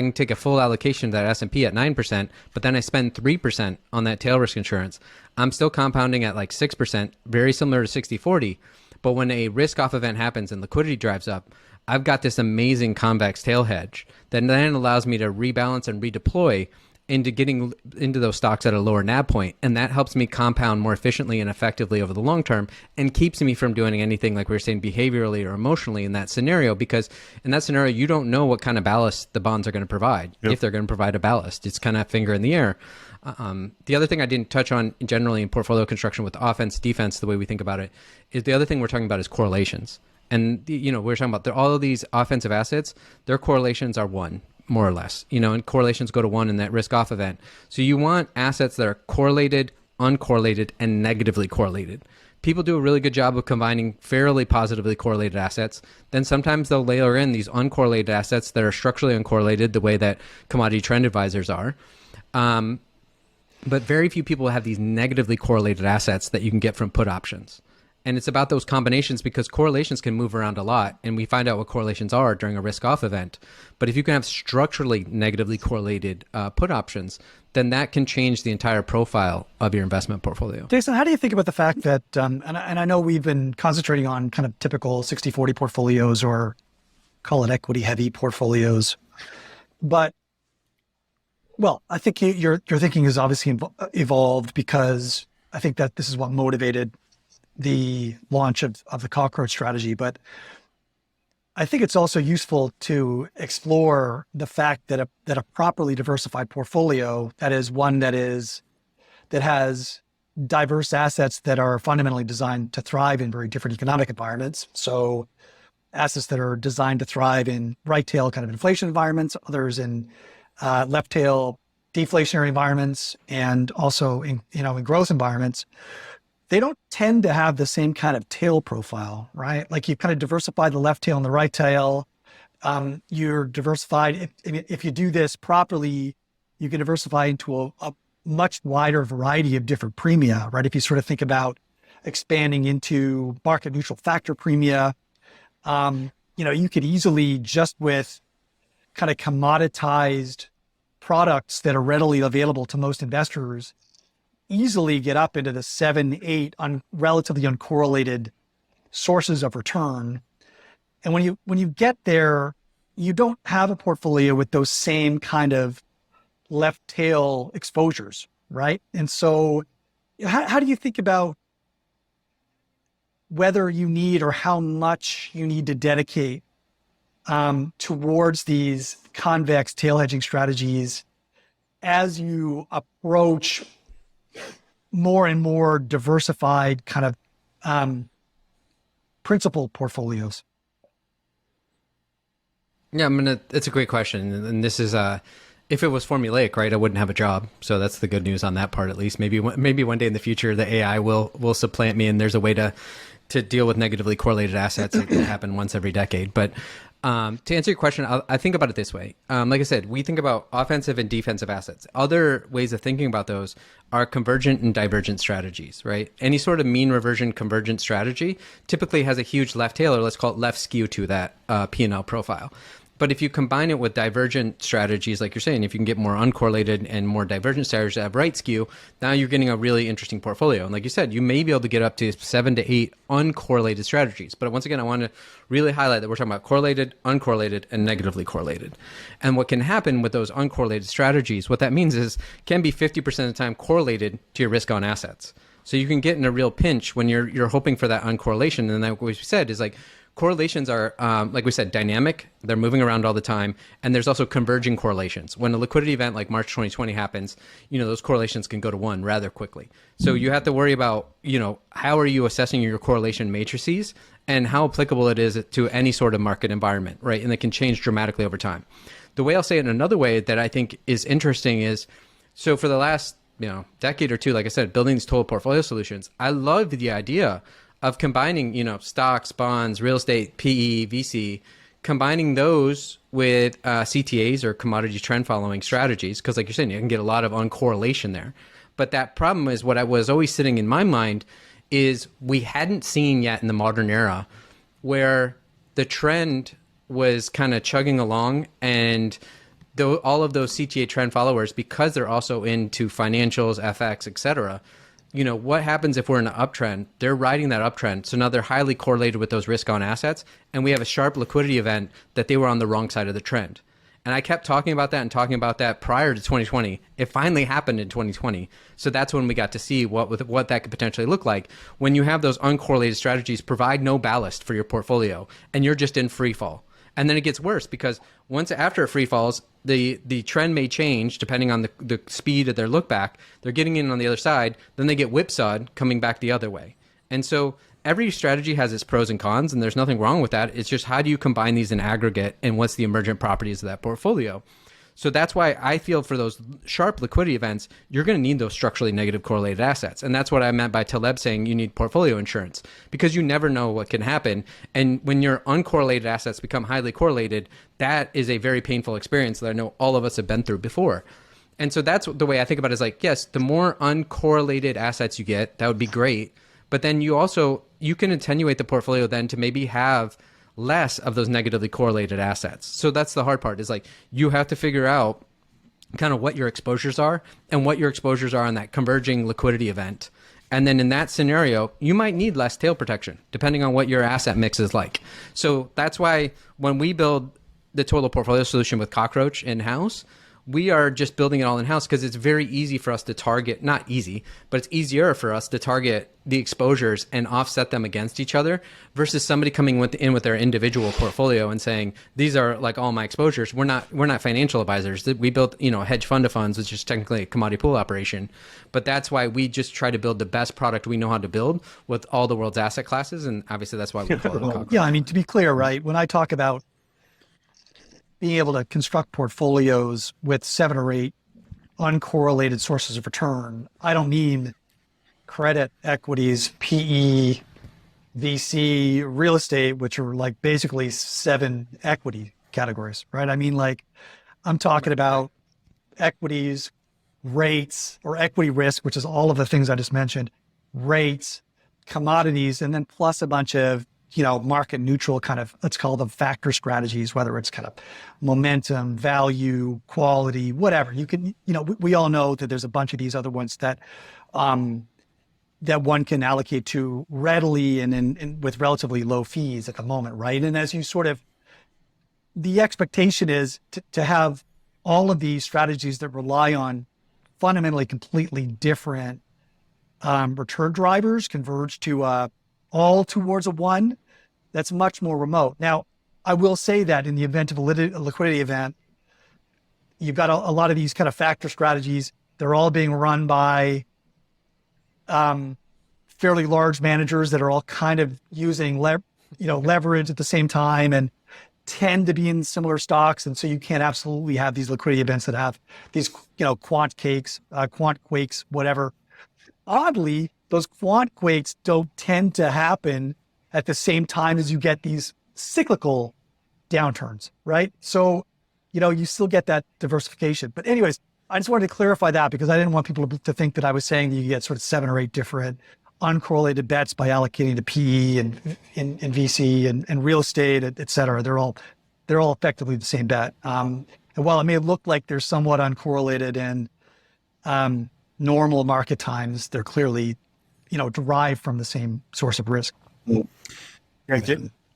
can take a full allocation to that S&P at 9%, but then I spend 3% on that tail risk insurance, I'm still compounding at like 6%, very similar to 60-40. But when a risk off event happens and liquidity drives up, I've got this amazing convex tail hedge that then allows me to rebalance and redeploy into getting into those stocks at a lower NAV point. And that helps me compound more efficiently and effectively over the long term and keeps me from doing anything like we were saying behaviorally or emotionally in that scenario, because in that scenario, you don't know what kind of ballast the bonds are going to provide, if they're going to provide a ballast. It's kind of finger in the air. The other thing I didn't touch on generally in portfolio construction with offense, defense, the way we think about it, is the other thing we're talking about is correlations. And, we're talking about all of these offensive assets, their correlations are 1. more or less, and correlations go to 1 in that risk off event. So you want assets that are correlated, uncorrelated, and negatively correlated. People do a really good job of combining fairly positively correlated assets. Then sometimes they'll layer in these uncorrelated assets that are structurally uncorrelated, the way that commodity trend advisors are. But very few people have these negatively correlated assets that you can get from put options. And it's about those combinations, because correlations can move around a lot, and we find out what correlations are during a risk-off event. But if you can have structurally negatively correlated put options, then that can change the entire profile of your investment portfolio. Jason, how do you think about the fact that, and I know we've been concentrating on kind of typical 60-40 portfolios, or call it equity-heavy portfolios, but, well, I think your thinking has obviously evolved, because I think that this is what motivated the launch of the Cockroach strategy. But I think it's also useful to explore the fact that a properly diversified portfolio, that is one that has diverse assets that are fundamentally designed to thrive in very different economic environments. So assets that are designed to thrive in right tail kind of inflation environments, others in left tail deflationary environments, and also in growth environments. They don't tend to have the same kind of tail profile, right? Like, you kind of diversify the left tail and the right tail. You're diversified. If you do this properly, you can diversify into a much wider variety of different premia, right? If you sort of think about expanding into market neutral factor premia, you could easily, just with kind of commoditized products that are readily available to most investors, easily get up into the 7, 8 relatively uncorrelated sources of return. And when you get there, you don't have a portfolio with those same kind of left tail exposures, right? And so how do you think about whether you need, or how much you need to dedicate towards these convex tail hedging strategies as you approach more and more diversified kind of principal portfolios? Yeah, it's a great question. And this is, if it was formulaic, right, I wouldn't have a job. So that's the good news on that part, at least. Maybe one day in the future, the AI will supplant me, and there's a way to deal with negatively correlated assets that happen once every decade. But to answer your question, I think about it this way. Like I said, we think about offensive and defensive assets. Other ways of thinking about those are convergent and divergent strategies, right? Any sort of mean reversion convergent strategy typically has a huge left tail, or let's call it left skew to that P&L profile. But if you combine it with divergent strategies, like you're saying, if you can get more uncorrelated and more divergent strategies that have right skew, now you're getting a really interesting portfolio. And like you said, you may be able to get up to 7 to 8 uncorrelated strategies. But once again, I want to really highlight that we're talking about correlated, uncorrelated, and negatively correlated. And what can happen with those uncorrelated strategies, what that means is can be 50% of the time correlated to your risk on assets. So you can get in a real pinch when you're hoping for that uncorrelation. And like we said, is like, correlations are, like we said, dynamic. They're moving around all the time. And there's also converging correlations. When a liquidity event like March 2020 happens, those correlations can go to 1 rather quickly. So you have to worry about, how are you assessing your correlation matrices and how applicable it is to any sort of market environment, right? And it can change dramatically over time. The way I'll say it in another way that I think is interesting is, so for the last, decade or two, like I said, building these total portfolio solutions, I love the idea of combining, stocks, bonds, real estate, PE, VC, combining those with CTAs or commodity trend following strategies. Because like you're saying, you can get a lot of uncorrelation there. But that problem is what I was always sitting in my mind is we hadn't seen yet in the modern era where the trend was kind of chugging along, and all of those CTA trend followers, because they're also into financials, FX, et cetera, what happens if we're in an uptrend? They're riding that uptrend. So now they're highly correlated with those risk on assets. And we have a sharp liquidity event that they were on the wrong side of the trend. And I kept talking about that prior to 2020. It finally happened in 2020. So that's when we got to see what that could potentially look like when you have those uncorrelated strategies provide no ballast for your portfolio and you're just in free fall. And then it gets worse because once after it free falls, the trend may change depending on the speed of their look back. They're getting in on the other side, then they get whipsawed coming back the other way. And so every strategy has its pros and cons, and there's nothing wrong with that. It's just how do you combine these in aggregate, and what's the emergent properties of that portfolio? So that's why I feel for those sharp liquidity events, you're going to need those structurally negative correlated assets. And that's what I meant by Taleb saying you need portfolio insurance, because you never know what can happen. And when your uncorrelated assets become highly correlated, that is a very painful experience that I know all of us have been through before. And so that's the way I think about it, is like, yes, the more uncorrelated assets you get, that would be great. But then you can attenuate the portfolio then to maybe have less of those negatively correlated assets. So that's the hard part, is like, you have to figure out kind of what your exposures are and what your exposures are on that converging liquidity event. And then in that scenario, you might need less tail protection depending on what your asset mix is like. So that's why when we build the total portfolio solution with Cockroach in-house, we are just building it all in-house because it's very easy for us to target, not easy, but it's easier for us to target the exposures and offset them against each other versus somebody coming in with their individual portfolio and saying, these are like all my exposures. We're not financial advisors. We built, a hedge fund of funds, which is technically a commodity pool operation. But that's why we just try to build the best product we know how to build with all the world's asset classes. And obviously that's why we call it Cockroach. Yeah, I mean, to be clear, right, when I talk about being able to construct portfolios with 7 or 8 uncorrelated sources of return, I don't mean credit, equities, PE, VC, real estate, which are like basically 7 equity categories, right? I mean, like, I'm talking about equities, rates, or equity risk, which is all of the things I just mentioned, rates, commodities, and then plus a bunch of market neutral kind of, let's call them factor strategies, whether it's kind of momentum, value, quality, whatever. You can, we all know that there's a bunch of these other ones that that one can allocate to readily and with relatively low fees at the moment, right? And as you the expectation is to have all of these strategies that rely on fundamentally completely different return drivers converge to all towards a one. That's much more remote. Now, I will say that in the event of a liquidity event, you've got a lot of these kind of factor strategies. They're all being run by fairly large managers that are all kind of using leverage at the same time and tend to be in similar stocks. And so you can't absolutely have these liquidity events that have these, quant quakes, whatever. Oddly, those quant quakes don't tend to happen at the same time as you get these cyclical downturns, right? So, you still get that diversification. But anyways, I just wanted to clarify that because I didn't want people to think that I was saying that you get sort of 7 or 8 different uncorrelated bets by allocating to PE and VC and real estate, et cetera. They're all effectively the same bet. And while it may look like they're somewhat uncorrelated in normal market times, they're clearly, derived from the same source of risk.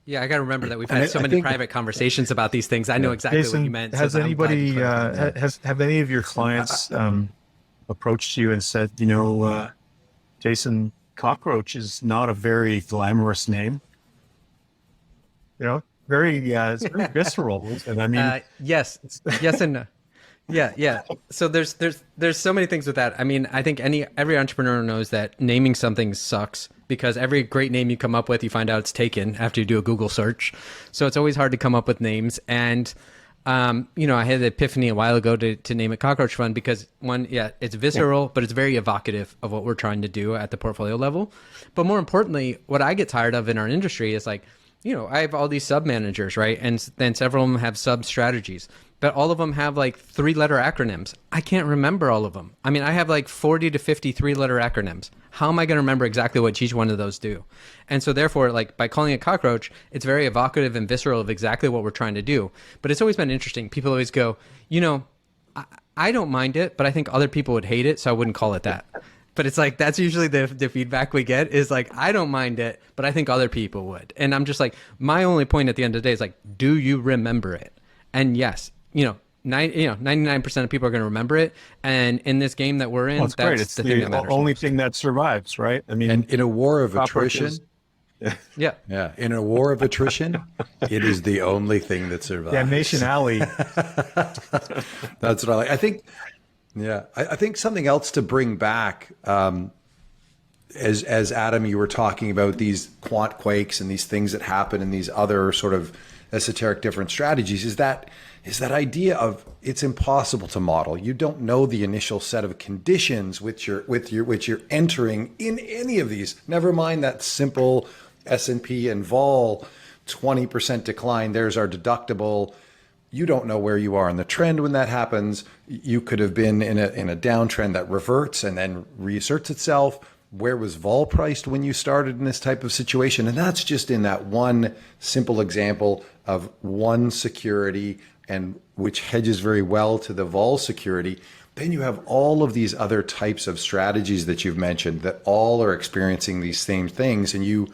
Yeah, I got to remember that we've had so many private conversations about these things. I know exactly Jason, what you meant. Has anybody, have any of your clients approached you and said, Jason, Cockroach is not a very glamorous name? It's very visceral. And I mean, yes and no. Yeah. So there's so many things with that. I mean, I think every entrepreneur knows that naming something sucks because every great name you come up with, you find out it's taken after you do a Google search. So it's always hard to come up with names. And, I had the epiphany a while ago to name it Cockroach Fund because it's visceral, but it's very evocative of what we're trying to do at the portfolio level. But more importantly, what I get tired of in our industry is like, I have all these sub managers, right? And then several of them have sub strategies, but all of them have like 3-letter acronyms. I can't remember all of them. I mean, I have like 40 to 50 3-letter acronyms. How am I going to remember exactly what each one of those do? And so therefore, like by calling it Cockroach, it's very evocative and visceral of exactly what we're trying to do. But it's always been interesting. People always go, I don't mind it, but I think other people would hate it, so I wouldn't call it that. But it's like, that's usually the feedback we get is like, I don't mind it, but I think other people would. And I'm just like, my only point at the end of the day is like, do you remember it? And yes, 99% of people are going to remember it. And in this game that we're in, that's great. It's the thing that matters only most. thing that survives, right? I mean, and in a war of attrition, Yeah. in a war of attrition, it is the only thing that survives. Yeah, Nation Alley. That's what I like. I think something else to bring back as Adam, you were talking about these quant quakes and these things that happen in these other sort of esoteric different strategies, is that idea of it's impossible to model. You don't know the initial set of conditions which you're entering in any of these. Never mind that simple S&P and vol 20% decline. There's our deductible. You don't know where you are in the trend when that happens. You could have been in a downtrend that reverts and then reasserts itself. Where was vol priced when you started in this type of situation? And that's just in that one simple example of one security, and which hedges very well to the vol security. Then you have all of these other types of strategies that you've mentioned that all are experiencing these same things. And you,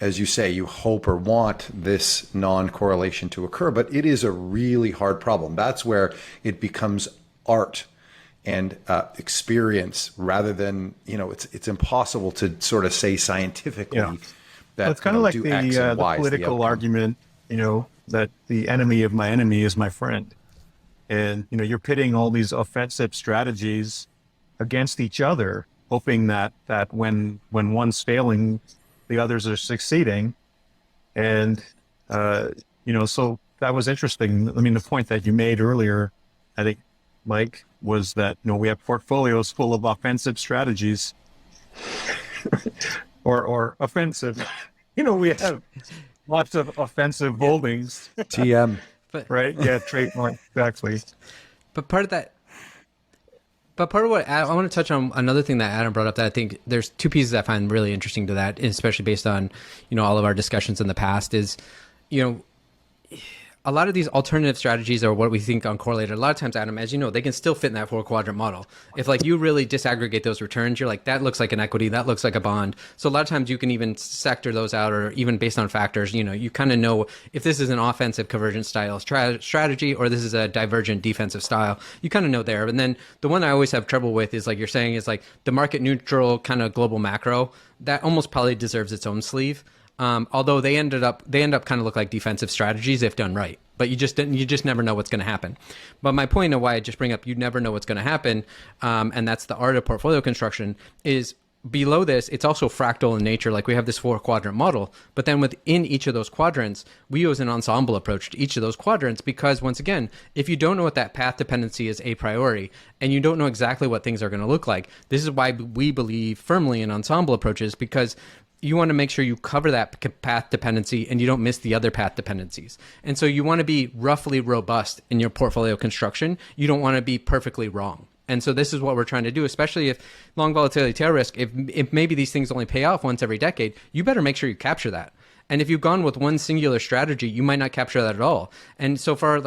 as you say, you hope or want this non-correlation to occur, but it is a really hard problem. That's where it becomes art and experience rather than, it's impossible to sort of say scientifically that well, it's kind of like do the X and Y is the political outcome. argument, that the enemy of my enemy is my friend. And, you're pitting all these offensive strategies against each other, hoping that when one's failing, the others are succeeding. And, so that was interesting. I mean, the point that you made earlier, I think, Mike, was that, we have portfolios full of offensive strategies or offensive, we have lots of offensive holdings. TM. Right? Yeah, trademark, exactly. But part of what I want to touch on, another thing that Adam brought up that I think there's two pieces I find really interesting to that, especially based on, all of our discussions in the past is, a lot of these alternative strategies are what we think uncorrelated. A lot of times, Adam, as you know, they can still fit in that 4-quadrant model. If you really disaggregate those returns, you're like, that looks like an equity, that looks like a bond. So a lot of times you can even sector those out, or even based on factors, you kind of know if this is an offensive convergent style strategy or this is a divergent defensive style. You kind of know there. And then the one I always have trouble with is you're saying is the market neutral kind of global macro. That almost probably deserves its own sleeve. Although they end up kind of look like defensive strategies if done right, but you just never know what's going to happen. But my point of why I just bring up, you never know what's going to happen. And that's the art of portfolio construction is below this. It's also fractal in nature. We have this 4-quadrant model, but then within each of those quadrants, we use an ensemble approach to each of those quadrants, because once again, if you don't know what that path dependency is a priori, and you don't know exactly what things are going to look like, this is why we believe firmly in ensemble approaches, because you want to make sure you cover that path dependency and you don't miss the other path dependencies. And so you want to be roughly robust in your portfolio construction. You don't want to be perfectly wrong. And so this is what we're trying to do, especially if long volatility tail risk, if maybe these things only pay off once every decade, you better make sure you capture that. And if you've gone with one singular strategy, you might not capture that at all. And so far,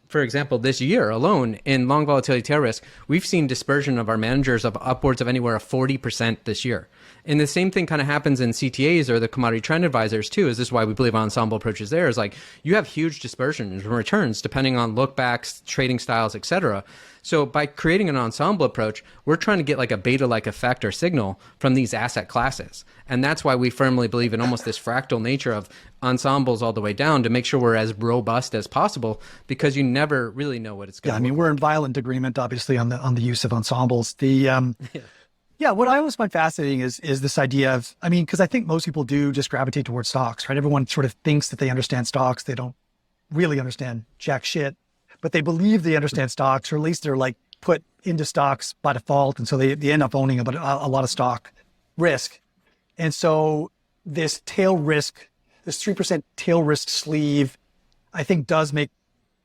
for example, this year alone in long volatility tail risk, we've seen dispersion of our managers of upwards of anywhere of 40% this year. And the same thing kind of happens in CTAs or the commodity trend advisors too. Is this why we believe ensemble approaches there is you have huge dispersion in returns depending on look backs, trading styles, etc. So by creating an ensemble approach, we're trying to get a beta-like effect or signal from these asset classes. And that's why we firmly believe in almost this fractal nature of ensembles all the way down to make sure we're as robust as possible, because you never really know what it's going to be. We're in violent agreement, obviously, on the use of ensembles. What I always find fascinating is this idea of, because I think most people do just gravitate towards stocks, right? Everyone sort of thinks that they understand stocks. They don't really understand jack shit, but they believe they understand stocks, or at least they're put into stocks by default. And so they end up owning a lot of stock risk. And so this tail risk, this 3% tail risk sleeve, I think does make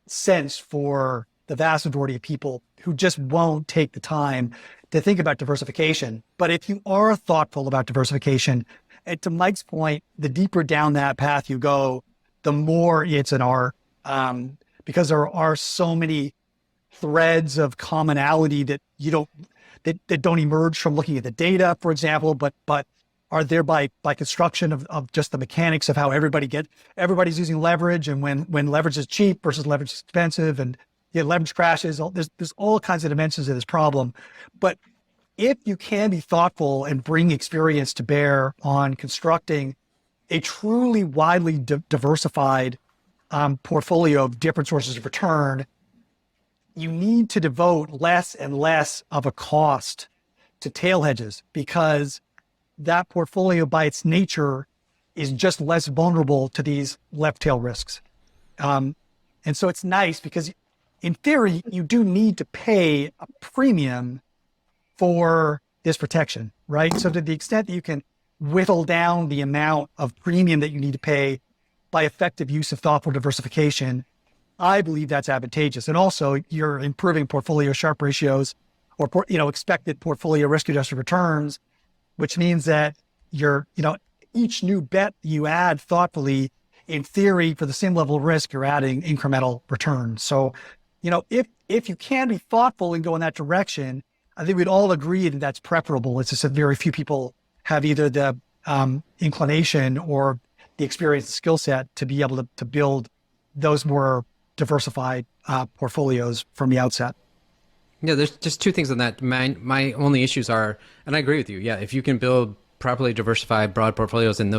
sense for the vast majority of people who just won't take the time to think about diversification. But if you are thoughtful about diversification, and to Mike's point, the deeper down that path you go, the more it's an art, because there are so many threads of commonality that that don't emerge from looking at the data, for example, but are there by construction of just the mechanics of how everybody's using leverage, and when leverage is cheap versus leverage is expensive, and leverage crashes. There's all kinds of dimensions of this problem. But if you can be thoughtful and bring experience to bear on constructing a truly widely diversified portfolio of different sources of return, you need to devote less and less of a cost to tail hedges, because that portfolio by its nature is just less vulnerable to these left tail risks. And so it's nice because in theory, you do need to pay a premium for this protection, right? So to the extent that you can whittle down the amount of premium that you need to pay by effective use of thoughtful diversification, I believe that's advantageous. And also you're improving portfolio Sharpe ratios or, expected portfolio risk-adjusted returns, which means that each new bet you add thoughtfully, in theory, for the same level of risk, you're adding incremental returns. So, if you can be thoughtful and go in that direction, I think we'd all agree that that's preferable. It's just that very few people have either the inclination or the experience and skill set to be able to build those more diversified portfolios from the outset. Yeah, there's just two things on that. My only issues are, and I agree with you. Yeah, if you can build properly diversified broad portfolios, and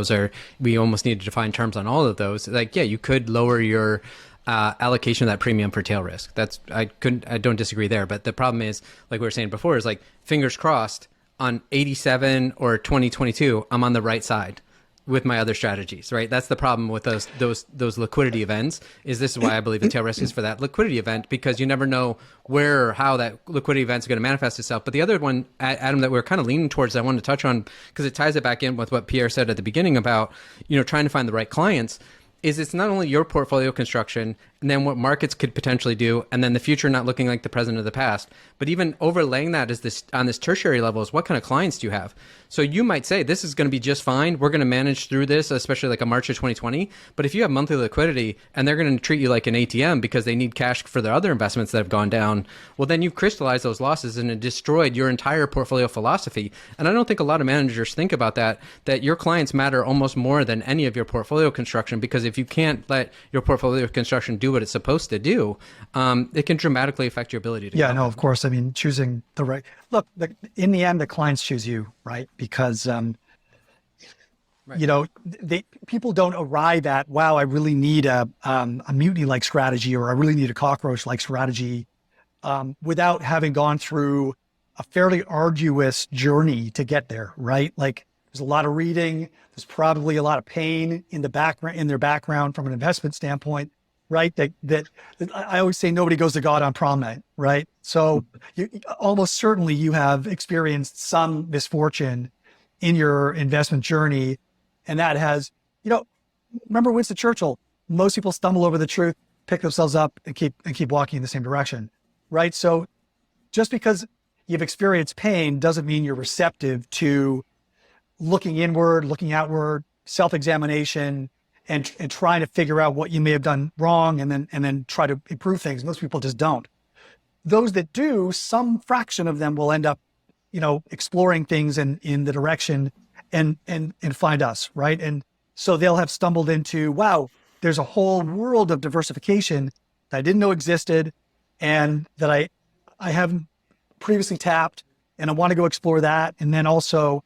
we almost need to define terms on all of those. Like, yeah, you could lower your allocation of that premium for tail risk. I don't disagree there. But the problem is, like we were saying before, is like fingers crossed on 87 or 2022, I'm on the right side with my other strategies, right? That's the problem with those liquidity events. This is why I believe the tail risk is for that liquidity event, because you never know where or how that liquidity event is going to manifest itself. But the other one, Adam, that we're kind of leaning towards, I wanted to touch on, because it ties it back in with what Pierre said at the beginning about, trying to find the right clients, is it's not only your portfolio construction and then what markets could potentially do, and then the future not looking like the present or the past, but even overlaying that is this on this tertiary level is what kind of clients do you have? So you might say this is going to be just fine. We're going to manage through this, especially like a March of 2020. But if you have monthly liquidity and they're going to treat you like an ATM because they need cash for their other investments that have gone down, well, then you've crystallized those losses and it destroyed your entire portfolio philosophy. And I don't think a lot of managers think about that your clients matter almost more than any of your portfolio construction, because if you can't let your portfolio construction do what it's supposed to do, it can dramatically affect your ability to. Yeah, no, of course. I mean, choosing the right, look, in the end, the clients choose you, right? Because, people don't arrive at, wow, I really need a mutiny-like strategy, or I really need a cockroach-like strategy, without having gone through a fairly arduous journey to get there, right? Like, there's a lot of reading. There's probably a lot of pain in their background from an investment standpoint, right? That I always say nobody goes to God on prom night, right? So almost certainly you have experienced some misfortune in your investment journey, and that has, remember Winston Churchill, most people stumble over the truth, pick themselves up, and keep walking in the same direction, right? So just because you've experienced pain doesn't mean you're receptive to looking inward, looking outward, self-examination, and trying to figure out what you may have done wrong, and then try to improve things. Most people just don't. Those that do, some fraction of them will end up, exploring things in the direction and find us, right? And so they'll have stumbled into, wow, there's a whole world of diversification that I didn't know existed, and that I haven't previously tapped, and I want to go explore that. And then also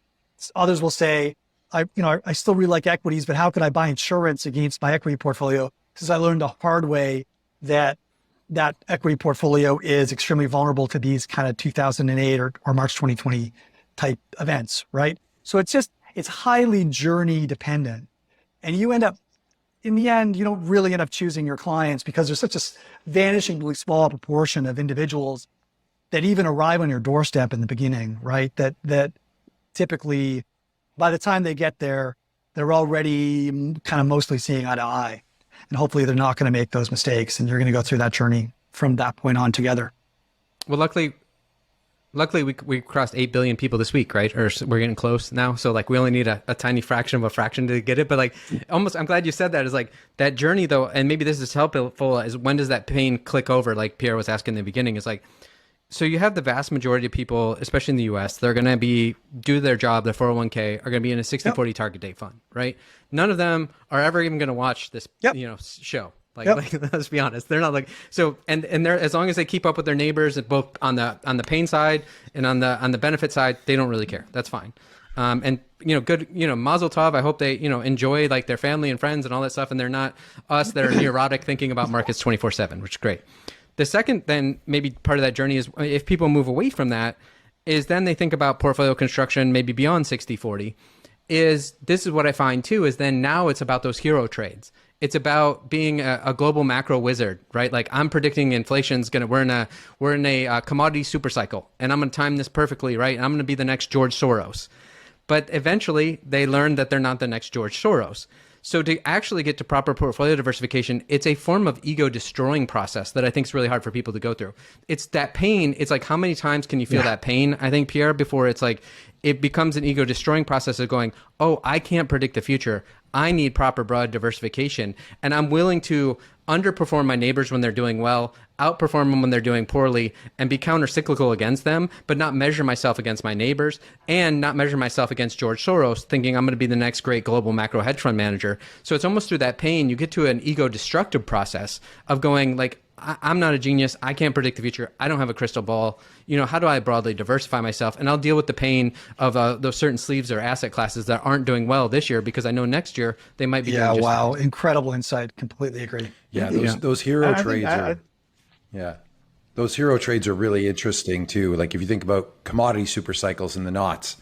others will say, I still really like equities, but how could I buy insurance against my equity portfolio? Because I learned the hard way that equity portfolio is extremely vulnerable to these kind of 2008 or March 2020 type events, right? So it's highly journey dependent. And you end up, in the end, you don't really end up choosing your clients because there's such a vanishingly small proportion of individuals that even arrive on your doorstep in the beginning, right? That typically, by the time they get there, they're already kind of mostly seeing eye to eye. And hopefully they're not going to make those mistakes, and you're going to go through that journey from that point on together. Well, luckily we crossed 8 billion people this week, right? Or we're getting close now. So like we only need a tiny fraction of a fraction to get it. But like almost, I'm glad you said that, is like that journey though. And maybe this is helpful, is when does that pain click over? Like Pierre was asking in the beginning, is like, so you have the vast majority of people, especially in the US, they're going to do their job, their 401k, are going to be in a 60-40 target date fund, right? None of them are ever even going to watch this, show. Like, let's be honest, they're not like, so, and they're, as long as they keep up with their neighbors, both on the pain side and on the benefit side, they don't really care. That's fine. And good, mazel tov. I hope they, enjoy like their family and friends and all that stuff. And they're not us that are neurotic thinking about markets 24/7, which is great. The second, then maybe part of that journey is if people move away from that, is then they think about portfolio construction maybe beyond 60-40. This is what I find too, is then now it's about those hero trades. It's about being a global macro wizard, right? Like I'm predicting inflation's gonna, we're in a commodity super cycle, and I'm gonna time this perfectly, right? And I'm gonna be the next George Soros. But eventually they learn that they're not the next George Soros. So to actually get to proper portfolio diversification, it's a form of ego destroying process that I think is really hard for people to go through. It's that pain. It's like, how many times can you feel that pain, I think, Pierre, before it's like, it becomes an ego destroying process of going, oh, I can't predict the future. I need proper broad diversification. And I'm willing to underperform my neighbors when they're doing well, outperform them when they're doing poorly, and be counter-cyclical against them, but not measure myself against my neighbors and not measure myself against George Soros, thinking I'm going to be the next great global macro hedge fund manager. So it's almost through that pain, you get to an ego-destructive process of going like, I'm not a genius. I can't predict the future. I don't have a crystal ball. You know, how do I broadly diversify myself? And I'll deal with the pain of those certain sleeves or asset classes that aren't doing well this year, because I know next year they might be doing just fine. Incredible insight. Completely agree. Yeah, those hero trades are. Yeah, those hero trades are really interesting too. Like if you think about commodity super cycles in the knots,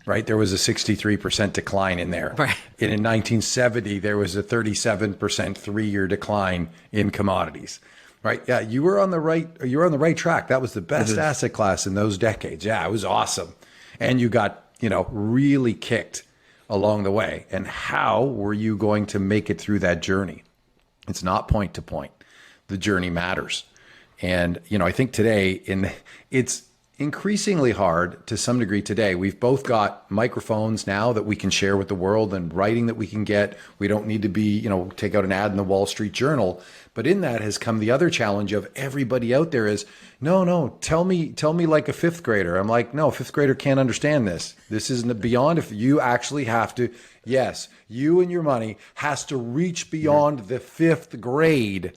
right? There was a 63% decline in there. Right. And in 1970, there was a 37% 3-year decline in commodities. Right. Yeah, you were on the right track. That was the best asset class in those decades. Yeah, it was awesome. And you got, really kicked along the way. And how were you going to make it through that journey? It's not point to point. The journey matters. And, I think today it's increasingly hard to some degree today. We've both got microphones now that we can share with the world and writing that we can get. We don't need to be, take out an ad in the Wall Street Journal. But in that has come the other challenge of everybody out there is, no, tell me like a fifth grader. I'm like, no, fifth grader can't understand this. This isn't beyond. If you actually have to, yes, you and your money has to reach beyond the fifth grade.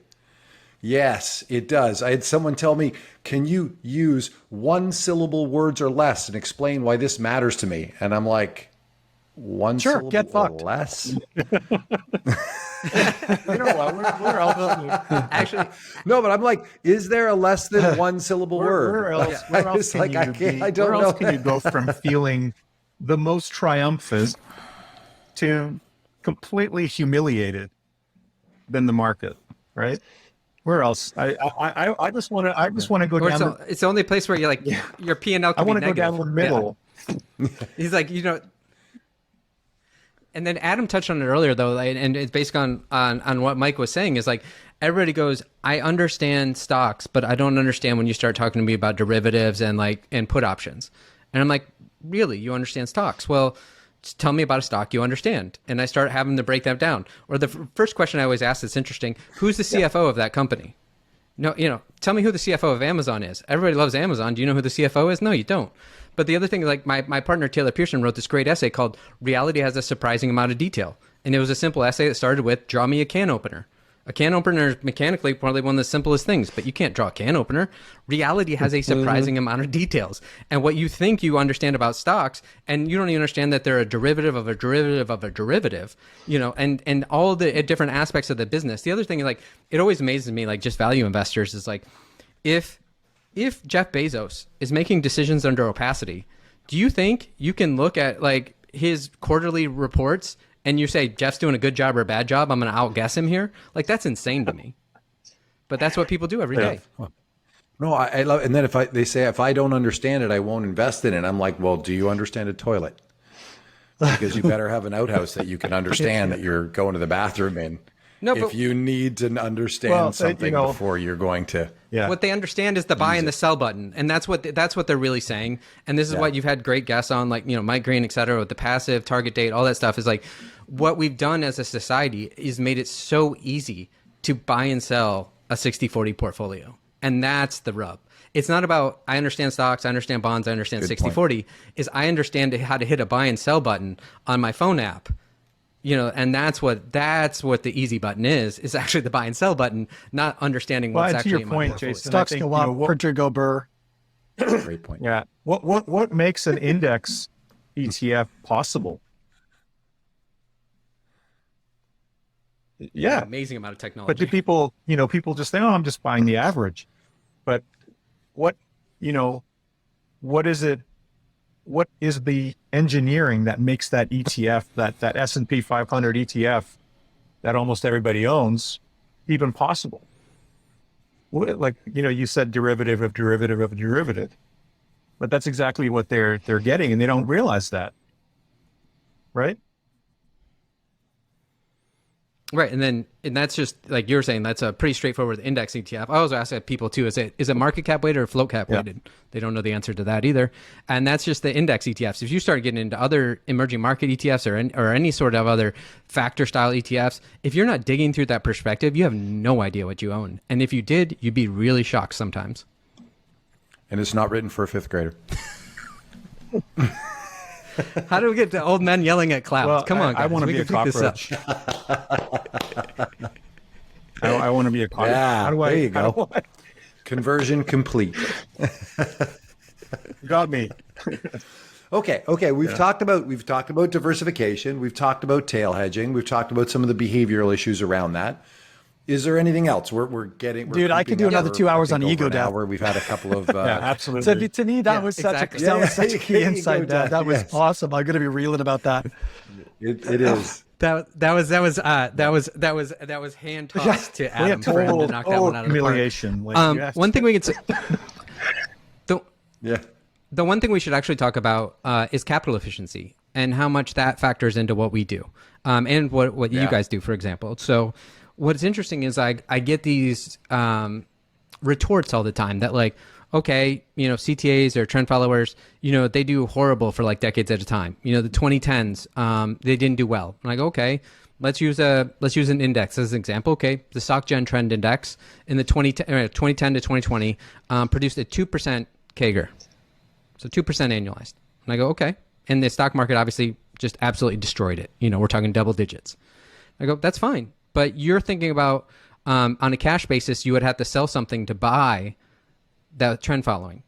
Yes, it does. I had someone tell me, can you use 1-syllable words or less and explain why this matters to me? And I'm like, one syllable get fucked. or less? We're all Actually, no, but I'm like, is there a less than 1-syllable word? Where else can you go from feeling the most triumphant to completely humiliated than the market, right? Where else? I just want to go down. It's the only place where you're like, your P&L can I want be to go down the middle. Yeah. He's like, and then Adam touched on it earlier though, and it's based on what Mike was saying is like, everybody goes, I understand stocks, but I don't understand when you start talking to me about derivatives and put options. And I'm like, really? You understand stocks? Well, just tell me about a stock you understand. And I start having to break that down. Or the first question I always ask that's interesting, who's the CFO of that company? No, tell me who the CFO of Amazon is. Everybody loves Amazon. Do you know who the CFO is? No, you don't. But the other thing, like my partner, Taylor Pearson, wrote this great essay called Reality Has a Surprising Amount of Detail. And it was a simple essay that started with, draw me a can opener. A can opener is mechanically probably one of the simplest things, but you can't draw a can opener. Reality has a surprising amount of details. And what you think you understand about stocks, and you don't even understand that they're a derivative of a derivative of a derivative, and all the different aspects of the business. The other thing is, like, it always amazes me, like, just value investors is like, if Jeff Bezos is making decisions under opacity, do you think you can look at like his quarterly reports and you say, Jeff's doing a good job or a bad job, I'm going to outguess him here? Like, that's insane to me. But that's what people do every day. No, I love, and then they say, if I don't understand it, I won't invest in it. I'm like, well, do you understand a toilet? Because you better have an outhouse that you can understand that you're going to the bathroom in. No, if you need to understand something before you're going to. Yeah. What they understand is the buy and the sell button. And that's what they're really saying. And this is what you've had great guests on, like, Mike Green, et cetera, with the passive, target date, all that stuff is like, what we've done as a society is made it so easy to buy and sell a 60-40 portfolio. And that's the rub. It's not about, I understand stocks, I understand bonds, I understand 60-40, is I understand how to hit a buy and sell button on my phone app. And that's what the easy button is actually the buy and sell button, not understanding what's actually in my portfolio. Jason, stocks go up, printer go burr. Great point. Yeah. What makes an index ETF possible? Yeah. Amazing amount of technology. But do people just think, oh, I'm just buying the average. But what what is it? What is the engineering that makes that ETF, that S&P 500 ETF that almost everybody owns, even possible? Like, you said derivative of derivative of derivative, but that's exactly what they're getting, and they don't realize that, right? Right, and that's just like you were saying. That's a pretty straightforward index ETF. I also ask people too: is it market cap weighted or float cap weighted? They don't know the answer to that either, and that's just the index ETFs. If you start getting into other emerging market ETFs or any sort of other factor style ETFs, if you're not digging through that perspective, you have no idea what you own, and if you did, you'd be really shocked sometimes. And it's not written for a fifth grader. How do we get to old men yelling at clouds? Well, Come on, guys. I want to be a cockroach. I want to be a cockroach. Yeah, there you go. Conversion complete. Got me. Okay. We've talked about diversification. We've talked about tail hedging. We've talked about some of the behavioral issues around that. Is there anything else? Dude, I could do another 2 hours on ego death. We've had a couple of yeah, absolutely. To me, that was such a key insight. That was awesome. I'm going to be reeling about that. It is. That was hand tossed to Adam for him to knock that one out of the park. Humiliation. One thing we could say. The one thing we should actually talk about is capital efficiency and how much that factors into what we do, and what you guys do, for example. So, what's interesting is I get these retorts all the time that like, okay, CTAs or trend followers, they do horrible for like decades at a time. The 2010s, they didn't do well. And I go, okay, let's use an index as an example. Okay, the SocGen Trend Index in the 2010 to 2020 produced a 2% CAGR, so 2% annualized. And I go, okay, and the stock market obviously just absolutely destroyed it. We're talking double digits. I go, that's fine. But you're thinking about on a cash basis, you would have to sell something to buy that trend following.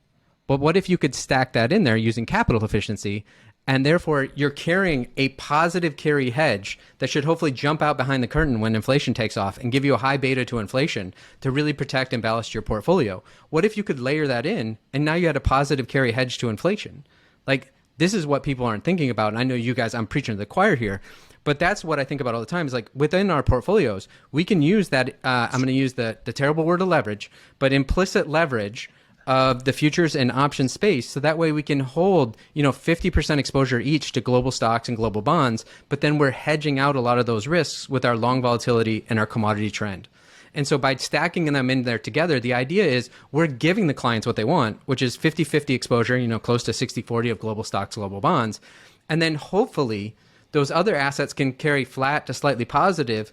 But what if you could stack that in there using capital efficiency, and therefore you're carrying a positive carry hedge that should hopefully jump out behind the curtain when inflation takes off and give you a high beta to inflation to really protect and ballast your portfolio? What if you could layer that in and now you had a positive carry hedge to inflation? Like, this is what people aren't thinking about. And I know you guys, I'm preaching to the choir here. But that's what I think about all the time is like within our portfolios, we can use that. I'm going to use the terrible word of leverage, but implicit leverage of the futures and option space. So that way we can hold, 50% exposure each to global stocks and global bonds. But then we're hedging out a lot of those risks with our long volatility and our commodity trend. And so by stacking them in there together, the idea is we're giving the clients what they want, which is 50-50 exposure, close to 60-40 of global stocks, global bonds. And then hopefully those other assets can carry flat to slightly positive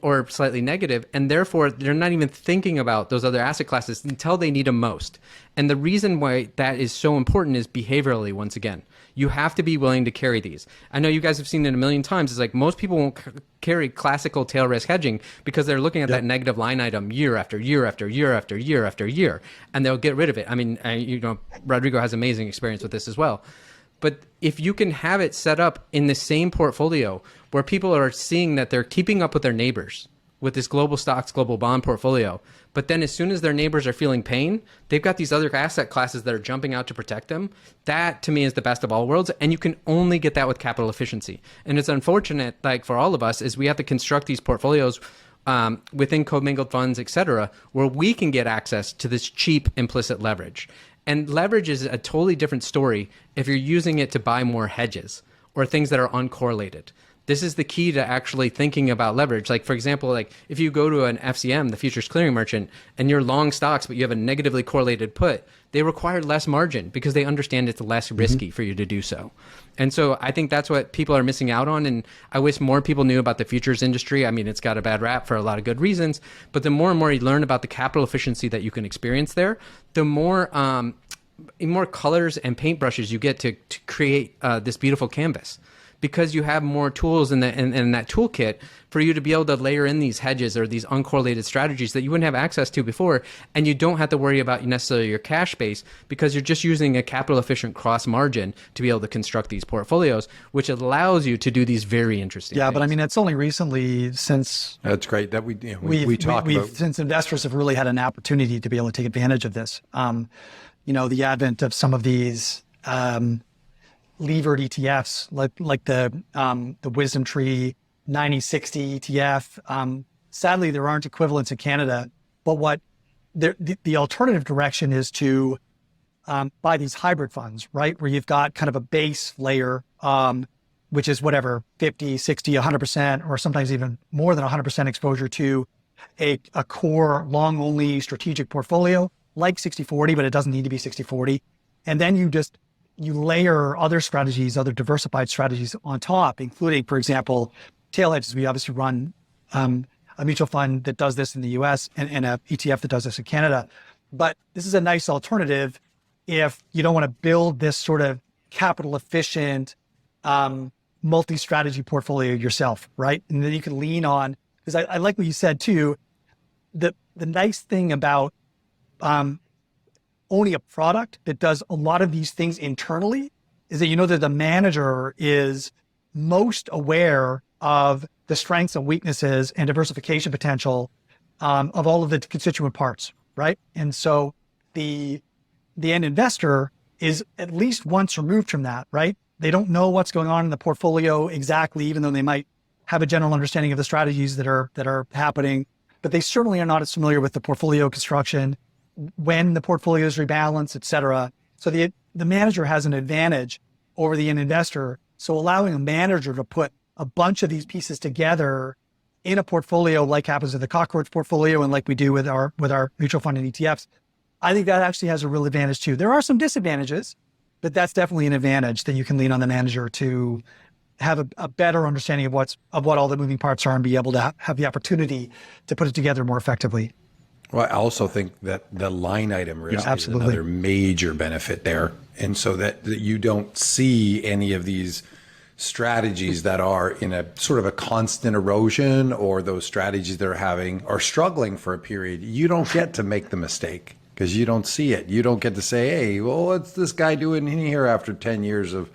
or slightly negative, and therefore they're not even thinking about those other asset classes until they need them most. And the reason why that is so important is behaviorally, once again. You have to be willing to carry these. I know you guys have seen it a million times. It's like most people won't carry classical tail risk hedging because they're looking at that negative line item year after year after year after year after year, and they'll get rid of it. I mean, Rodrigo has amazing experience with this as well. But if you can have it set up in the same portfolio where people are seeing that they're keeping up with their neighbors with this global stocks, global bond portfolio, but then as soon as their neighbors are feeling pain, they've got these other asset classes that are jumping out to protect them. That to me is the best of all worlds. And you can only get that with capital efficiency. And it's unfortunate, like for all of us, is we have to construct these portfolios within commingled funds, et cetera, where we can get access to this cheap implicit leverage. And leverage is a totally different story if you're using it to buy more hedges or things that are uncorrelated. This is the key to actually thinking about leverage. Like, for example, like if you go to an FCM, the futures clearing merchant, and you're long stocks, but you have a negatively correlated put, they require less margin because they understand it's less risky for you to do so. And so I think that's what people are missing out on. And I wish more people knew about the futures industry. I mean, it's got a bad rap for a lot of good reasons, but the more and more you learn about the capital efficiency that you can experience there, the more colors and paintbrushes you get to create this beautiful canvas. Because you have more tools in that toolkit for you to be able to layer in these hedges or these uncorrelated strategies that you wouldn't have access to before. And you don't have to worry about necessarily your cash base because you're just using a capital efficient cross margin to be able to construct these portfolios, which allows you to do these very interesting things. But I mean, it's only recently since... That's great that we talked about... Since investors have really had an opportunity to be able to take advantage of this. the advent of some of these levered ETFs, like the Wisdom Tree 90/60 ETF. Sadly, there aren't equivalents in Canada, but what the alternative direction is to buy these hybrid funds, right? Where you've got kind of a base layer, which is whatever, 50, 60, 100%, or sometimes even more than 100% exposure to a core long-only strategic portfolio, like 60/40, but it doesn't need to be 60/40. And then you layer other strategies, other diversified strategies on top, including, for example, tail hedges. We obviously run a mutual fund that does this in the US and a ETF that does this in Canada. But this is a nice alternative if you don't want to build this sort of capital efficient multi-strategy portfolio yourself, right? And then you can lean on, because I like what you said too, the nice thing about owning a product that does a lot of these things internally is that that the manager is most aware of the strengths and weaknesses and diversification potential of all of the constituent parts, right? And so the end investor is at least once removed from that, right? They don't know what's going on in the portfolio exactly, even though they might have a general understanding of the strategies that are happening, but they certainly are not as familiar with the portfolio construction, when the portfolio is rebalanced, et cetera. So the manager has an advantage over the end investor. So allowing a manager to put a bunch of these pieces together in a portfolio, like happens in the Cockroach portfolio and like we do with our mutual fund and ETFs, I think that actually has a real advantage too. There are some disadvantages, but that's definitely an advantage that you can lean on the manager to have a better understanding of what all the moving parts are and be able to have the opportunity to put it together more effectively. Well, I also think that the line item risk is another major benefit there. And so that you don't see any of these strategies that are in a sort of a constant erosion, or those strategies that are struggling for a period. You don't get to make the mistake because you don't see it. You don't get to say, hey, well, what's this guy doing here after 10 years of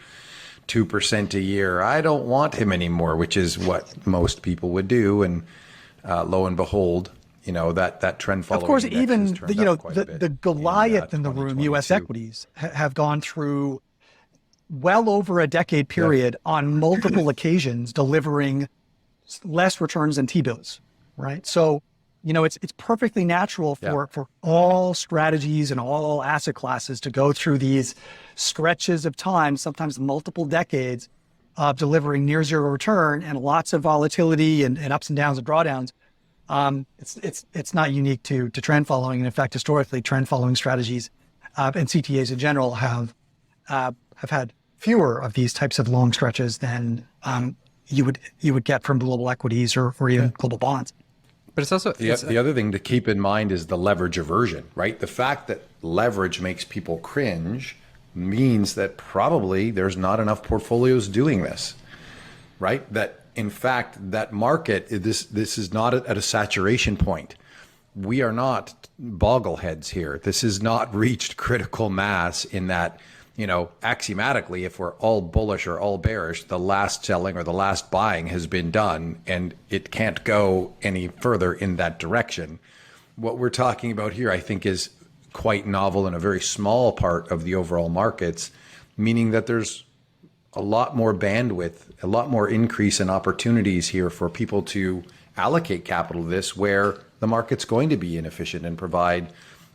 2% a year? I don't want him anymore, which is what most people would do. And lo and behold, that trend following. Of course, even the Goliath in the room, U.S. equities have gone through well over a decade period on multiple occasions, delivering less returns than T-bills, right? So, it's perfectly natural for all strategies and all asset classes to go through these stretches of time, sometimes multiple decades, of delivering near zero return and lots of volatility and ups and downs and drawdowns. It's not unique to trend following. And in fact, historically, trend following strategies and CTAs in general have had fewer of these types of long stretches than you would get from global equities or even global bonds. But it's also the other thing to keep in mind is the leverage aversion, right? The fact that leverage makes people cringe means that probably there's not enough portfolios doing this, right? That in fact, that market, this is not at a saturation point. We are not boggleheads here. This has not reached critical mass in that, axiomatically, if we're all bullish or all bearish, the last selling or the last buying has been done and it can't go any further in that direction. What we're talking about here, I think, is quite novel and a very small part of the overall markets, meaning that there's a lot more bandwidth, a lot more increase in opportunities here for people to allocate capital to this, where the market's going to be inefficient and provide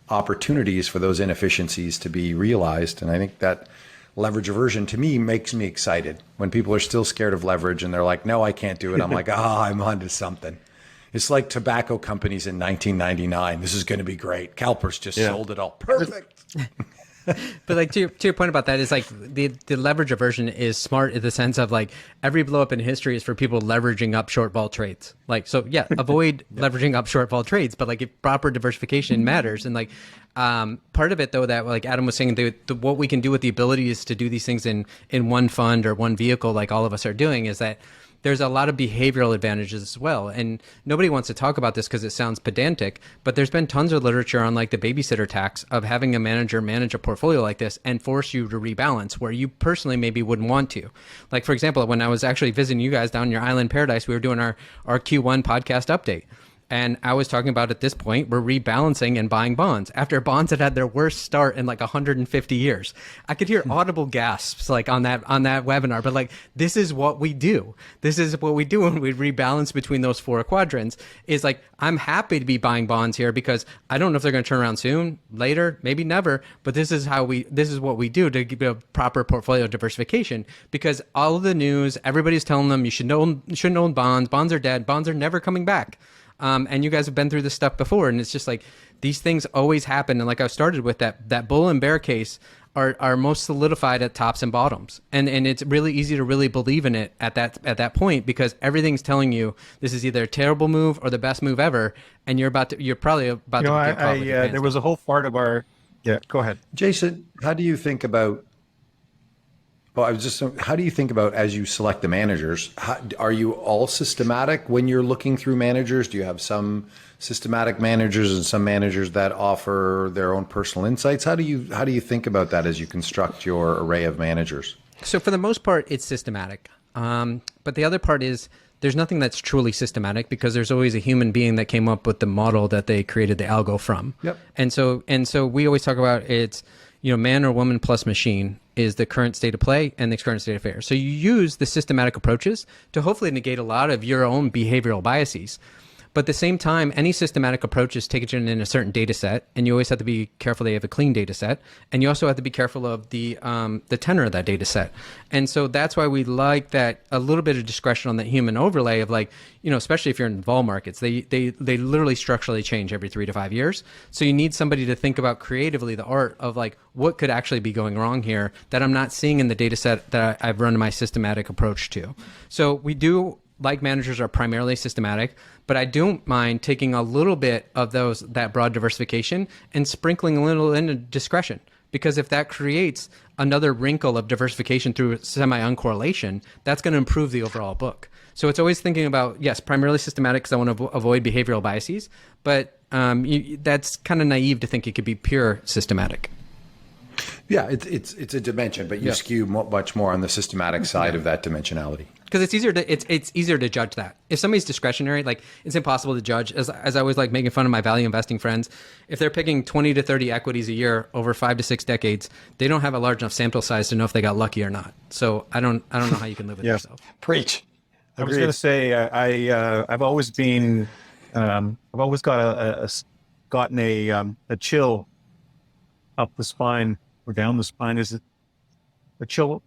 opportunities for those inefficiencies to be realized. And I think that leverage aversion to me makes me excited. When people are still scared of leverage and they're like, no, I can't do it. I'm like, I'm onto something. It's like tobacco companies in 1999. This is going to be great. CalPERS just sold it all. Perfect. But like to your point about that is like the leverage aversion is smart in the sense of like every blow up in history is for people leveraging up short vol trades. Like, so yeah, avoid leveraging up short vol trades, but like if proper diversification matters. And like part of it though, that like Adam was saying, what we can do with the ability is to do these things in one fund or one vehicle, like all of us are doing, is that there's a lot of behavioral advantages as well. And nobody wants to talk about this because it sounds pedantic, but there's been tons of literature on like the babysitter tax of having a manager manage a portfolio like this and force you to rebalance where you personally maybe wouldn't want to. Like, for example, when I was actually visiting you guys down in your island paradise, we were doing our Q1 podcast update. And I was talking about at this point, we're rebalancing and buying bonds after bonds had their worst start in like 150 years. I could hear audible gasps like on that webinar, but like, this is what we do. This is what we do when we rebalance between those four quadrants. Is like, I'm happy to be buying bonds here because I don't know if they're going to turn around soon, later, maybe never, but this is what we do to give a proper portfolio diversification, because all of the news, everybody's telling them you shouldn't own bonds. Bonds are dead. Bonds are never coming back. And you guys have been through this stuff before, and it's just like these things always happen. And like I started with that bull and bear case are most solidified at tops and bottoms, and it's really easy to really believe in it at that point, because everything's telling you this is either a terrible move or the best move ever, and you're probably about to get caught with your pants there was a whole part of our go ahead, Jason. How do you think about? Well, how do you think about, as you select the managers, are you all systematic when you're looking through managers? Do you have some systematic managers and some managers that offer their own personal insights? How do you think about that as you construct your array of managers? So for the most part, it's systematic. But the other part is there's nothing that's truly systematic, because there's always a human being that came up with the model that they created the algo from. Yep. And so we always talk about it's, man or woman plus machine is the current state of play and the current state of affairs. So you use the systematic approaches to hopefully negate a lot of your own behavioral biases. But at the same time, any systematic approach is taken in a certain data set, and you always have to be careful they have a clean data set. And you also have to be careful of the tenor of that data set. And so that's why we like that a little bit of discretion on that human overlay of like, especially if you're in vol markets, they literally structurally change every 3 to 5 years. So you need somebody to think about creatively the art of like, what could actually be going wrong here that I'm not seeing in the data set that I've run my systematic approach to. So we do, like, managers are primarily systematic, but I don't mind taking a little bit of that broad diversification and sprinkling a little into discretion. Because if that creates another wrinkle of diversification through semi-uncorrelation, that's going to improve the overall book. So it's always thinking about, yes, primarily systematic because I want to avoid behavioral biases, but that's kind of naive to think it could be pure systematic. Yeah, it's a dimension, but you skew much more on the systematic side of that dimensionality. Because it's easier to judge that. If somebody's discretionary, like, it's impossible to judge. As I always like making fun of my value investing friends, if they're picking 20 to 30 equities a year over 5 to 6 decades, they don't have a large enough sample size to know if they got lucky or not. So I don't know how you can live with yourself. Preach. I was going to say I've always been I've always gotten a chill up the spine or down the spine. Is it a chill?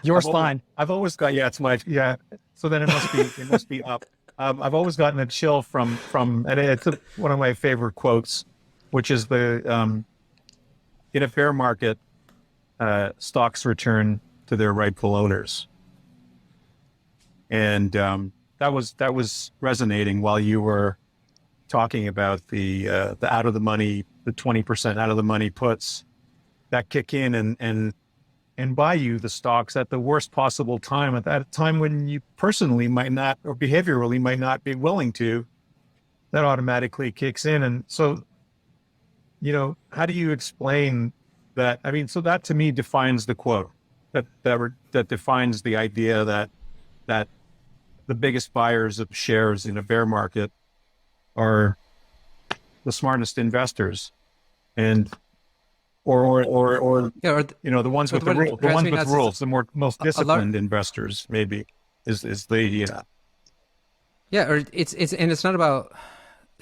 Your spine. I've always got it's my So then it must be up. I've always gotten a chill from and it's one of my favorite quotes, which is in a bear market, stocks return to their rightful owners. And that was resonating while you were talking about the out of the money, the 20% out of the money puts that kick in and buy you the stocks at the worst possible time, at that time when you personally might not, or behaviorally might not be willing to. That automatically kicks in. And so, how do you explain that? I mean, so that to me defines the quote that defines the idea that the biggest buyers of shares in a bear market are the smartest investors, and or the ones with the rules, the most disciplined investors, maybe is the or it's not about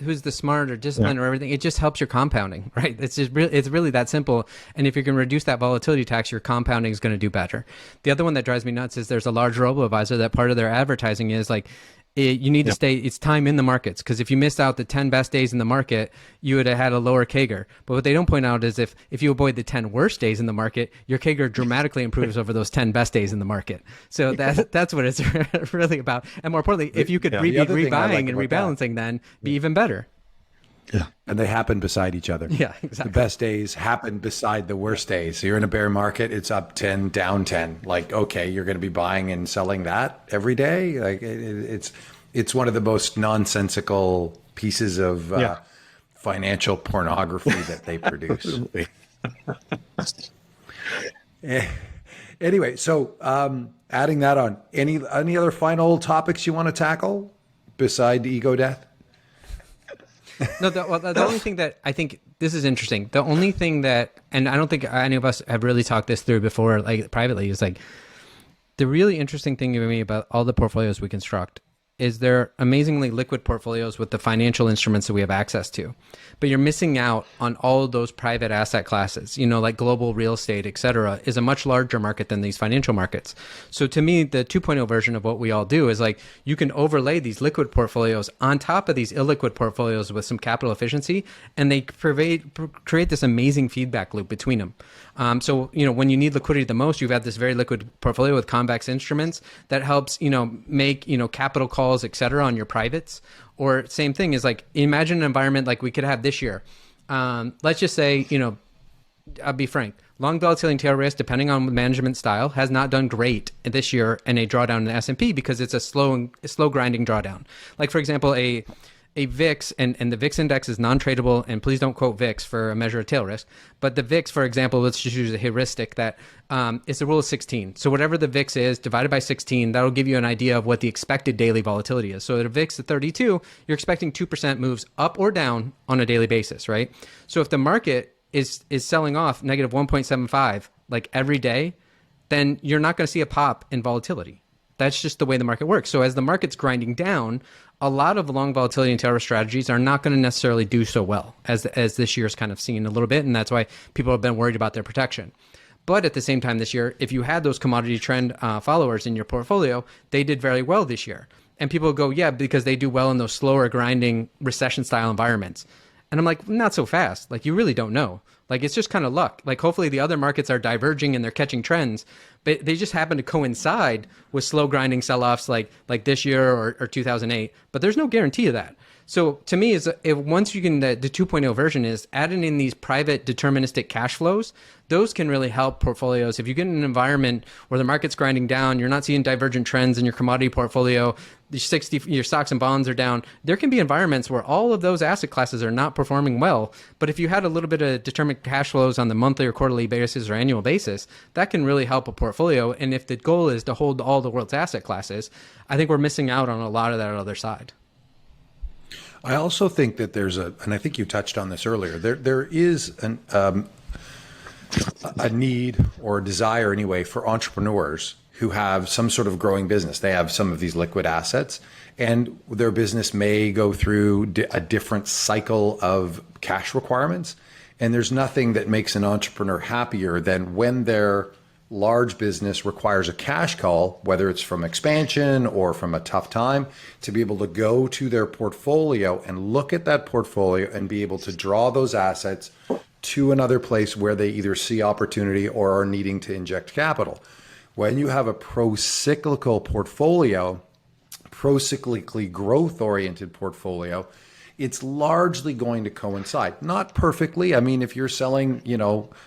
who's the smart or disciplined or everything. It just helps your compounding, right? It's really that simple. And if you can reduce that volatility tax, your compounding is going to do better. The other one that drives me nuts is there's a large robo-advisor that part of their advertising is like, you need to stay, it's time in the markets. Because if you missed out the 10 best days in the market, you would have had a lower CAGR. But what they don't point out is if you avoid the 10 worst days in the market, your CAGR dramatically improves over those 10 best days in the market. So that's what it's really about. And more importantly, if you could be rebuying and rebalancing, then be even better. Yeah. And they happen beside each other. Yeah, exactly. The best days happen beside the worst days. So you're in a bear market, it's up 10, down 10. Like, okay, you're going to be buying and selling that every day. Like it's one of the most nonsensical pieces of financial pornography that they produce. Anyway, so adding that on, any other final topics you want to tackle beside ego death? No, the only thing that I think this is interesting, the only thing that, and I don't think any of us have really talked this through before, like privately, is like the really interesting thing to me about all the portfolios we construct is they're amazingly liquid portfolios with the financial instruments that we have access to. But you're missing out on all of those private asset classes, you know, like global real estate, et cetera, is a much larger market than these financial markets. So to me, the 2.0 version of what we all do is like, you can overlay these liquid portfolios on top of these illiquid portfolios with some capital efficiency, and they create this amazing feedback loop between them. So, you know, when you need liquidity the most, you've had this very liquid portfolio with convex instruments that helps, you know, make, you know, capital calls, et cetera, on your privates. Or same thing is like, imagine an environment like we could have this year. Let's just say, you know, I'll be frank, long volatility and tail risk, depending on management style, has not done great this year in a drawdown in the S&P because it's a slow grinding drawdown. Like, for example, a VIX, and the VIX index is non-tradable, and please don't quote VIX for a measure of tail risk, but the VIX, for example, let's just use a heuristic that it's the rule of 16. So whatever the VIX is divided by 16, that'll give you an idea of what the expected daily volatility is. So at a VIX of 32, you're expecting 2% moves up or down on a daily basis, right? So if the market is selling off negative 1.75 like every day, then you're not going to see a pop in volatility. That's just the way the market works. So as the market's grinding down, a lot of long volatility and tail risk strategies are not going to necessarily do so well as this year's kind of seen a little bit. And that's why people have been worried about their protection. But at the same time this year, if you had those commodity trend followers in your portfolio, they did very well this year. And people go, yeah, because they do well in those slower grinding recession style environments. And I'm like, not so fast. Like, you really don't know. Like, it's just kind of luck. Like, hopefully the other markets are diverging and they're catching trends, but they just happen to coincide with slow grinding sell-offs like this year or 2008. But there's no guarantee of that. So to me, once you can, the 2.0 version is adding in these private deterministic cash flows. Those can really help portfolios. If you get in an environment where the market's grinding down, you're not seeing divergent trends in your commodity portfolio, your stocks and bonds are down, there can be environments where all of those asset classes are not performing well. But if you had a little bit of determined cash flows on the monthly or quarterly basis or annual basis, that can really help a portfolio. And if the goal is to hold all the world's asset classes, I think we're missing out on a lot of that other side. I also think that and I think you touched on this earlier, there is a need or a desire anyway for entrepreneurs who have some sort of growing business. They have some of these liquid assets, and their business may go through a different cycle of cash requirements. And there's nothing that makes an entrepreneur happier than when their large business requires a cash call, whether it's from expansion or from a tough time, to be able to go to their portfolio and look at that portfolio and be able to draw those assets to another place where they either see opportunity or are needing to inject capital. When you have a pro-cyclical portfolio, pro-cyclically growth-oriented portfolio, it's largely going to coincide. Not perfectly. I mean, if you're selling,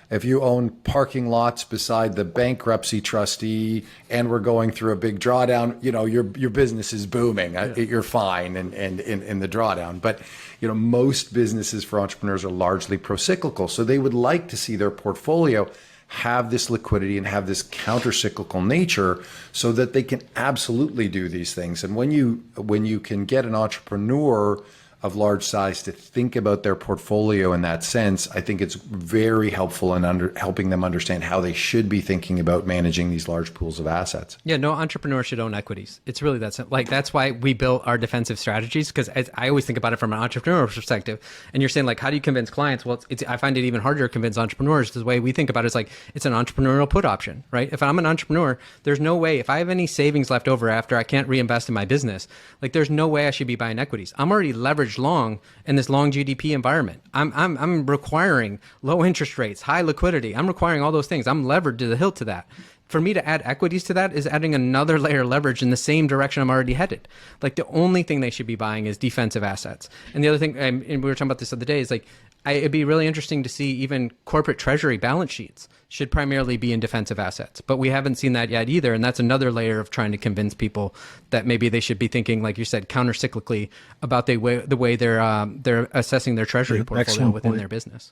if you own parking lots beside the bankruptcy trustee and we're going through a big drawdown, your business is booming. Yeah. You're fine and in the drawdown. But, most businesses for entrepreneurs are largely pro-cyclical. So they would like to see their portfolio have this liquidity and have this counter-cyclical nature so that they can absolutely do these things. And when you can get an entrepreneur of large size to think about their portfolio in that sense, I think it's very helpful in helping them understand how they should be thinking about managing these large pools of assets. Yeah, no entrepreneur should own equities. It's really that simple. Like, that's why we built our defensive strategies, because I always think about it from an entrepreneur perspective. And you're saying, like, how do you convince clients? Well, I find it even harder to convince entrepreneurs. The way we think about it is like, it's an entrepreneurial put option, right? If I'm an entrepreneur, there's no way, if I have any savings left over after I can't reinvest in my business, like, there's no way I should be buying equities. I'm already leveraged long in this long GDP environment. I'm requiring low interest rates, high liquidity. I'm requiring all those things. I'm levered to the hilt to that. For me to add equities to that is adding another layer of leverage in the same direction I'm already headed. Like, the only thing they should be buying is defensive assets. And the other thing, and we were talking about this the other day, is like, it'd be really interesting to see even corporate treasury balance sheets should primarily be in defensive assets. But we haven't seen that yet either. And that's another layer of trying to convince people that maybe they should be thinking, like you said, counter-cyclically about the way they're assessing their treasury portfolio within their business.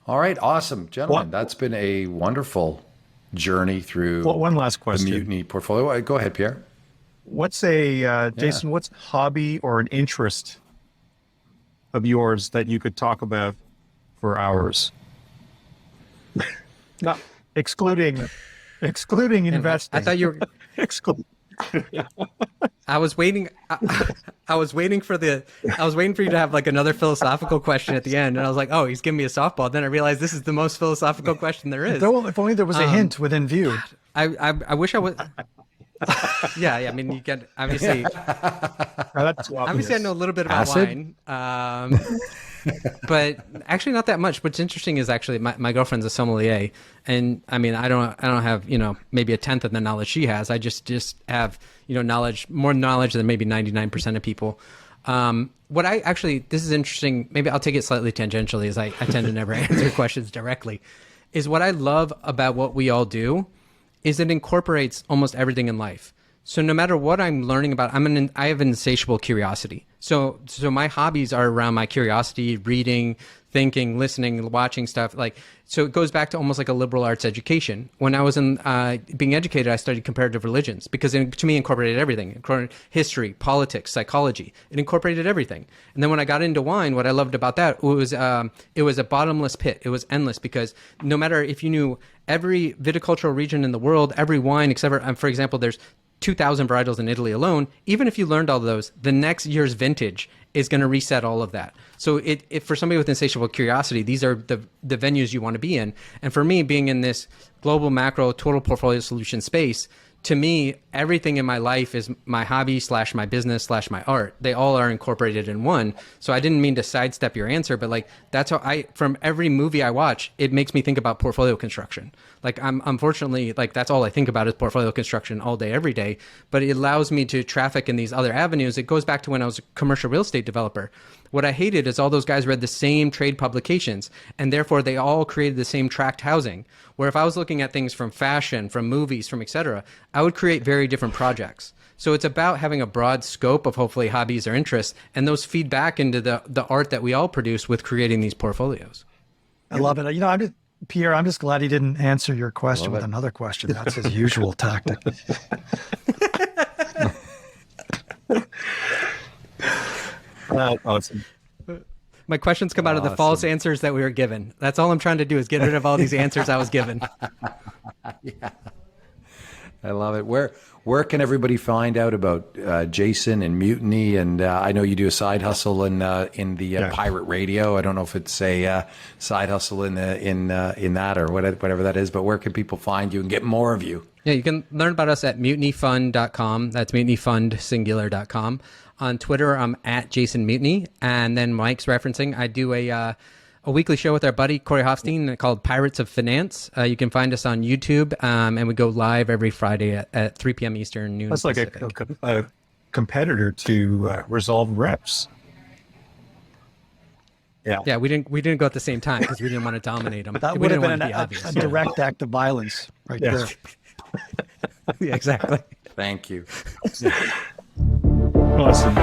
All right. Awesome. Gentlemen, that's been a wonderful journey through one last question. The Mutiny portfolio. Go ahead, Pierre. What's Jason, what's a hobby or an interest of yours that you could talk about for hours? Not excluding investing. I thought you were. Exclude. I was waiting. I was waiting for you to have like another philosophical question at the end, and I was like, "Oh, he's giving me a softball." Then I realized this is the most philosophical question there is. If only there was a hint within view. I wish I was. Yeah. I mean, you get obviously. Obviously, I know a little bit about wine, but actually not that much. What's interesting is actually my girlfriend's a sommelier, and I mean, I don't have maybe a tenth of the knowledge she has. I just have more knowledge than maybe 99% of people. This is interesting. Maybe I'll take it slightly tangentially, as I tend to never answer questions directly. Is what I love about what we all do is it incorporates almost everything in life. So no matter what I'm learning about, I have an insatiable curiosity. So my hobbies are around my curiosity, reading, thinking, listening, watching stuff. So it goes back to almost like a liberal arts education. When I was being educated, I studied comparative religions because to me, incorporated everything: history, politics, psychology. It incorporated everything. And then when I got into wine, what I loved about that was it was a bottomless pit. It was endless because no matter if you knew every viticultural region in the world, every wine, except for example, there's 2,000 varietals in Italy alone. Even if you learned all of those, the next year's vintage is going to reset all of that. So it for somebody with insatiable curiosity, these are the venues you want to be in. And for me, being in this global macro total portfolio solution space, to me, everything in my life is my hobby / my business / my art. They all are incorporated in one. So I didn't mean to sidestep your answer, but that's how from every movie I watch, it makes me think about portfolio construction. I'm unfortunately, that's all I think about is portfolio construction all day, every day, but it allows me to traffic in these other avenues. It goes back to when I was a commercial real estate developer. What I hated is all those guys read the same trade publications, and therefore they all created the same tract housing. Where if I was looking at things from fashion, from movies, from et cetera, I would create very different projects. So it's about having a broad scope of hopefully hobbies or interests, and those feed back into the art that we all produce with creating these portfolios. I love it. Pierre, I'm just glad he didn't answer your question with another question. That's his usual tactic. Awesome. My questions come out of the false answers that we were given. That's all I'm trying to do is get rid of all these answers I was given. Yeah. I love it. Where can everybody find out about Jason and Mutiny? And I know you do a side hustle in the pirate radio. I don't know if it's a side hustle in that or whatever that is. But where can people find you and get more of you? Yeah, you can learn about us at mutinyfund.com. That's mutinyfundsingular.com. On Twitter, I'm at Jason Mutiny. And then Mike's referencing, I do a weekly show with our buddy Corey Hofstein called Pirates of Finance. You can find us on YouTube, and we go live every Friday at 3 p.m. Eastern, noon That's Pacific. like a competitor to Resolve Reps. Yeah, we didn't go at the same time because we didn't want to dominate them. That would have been a direct act of violence right there. Yeah, exactly. Thank you. Awesome.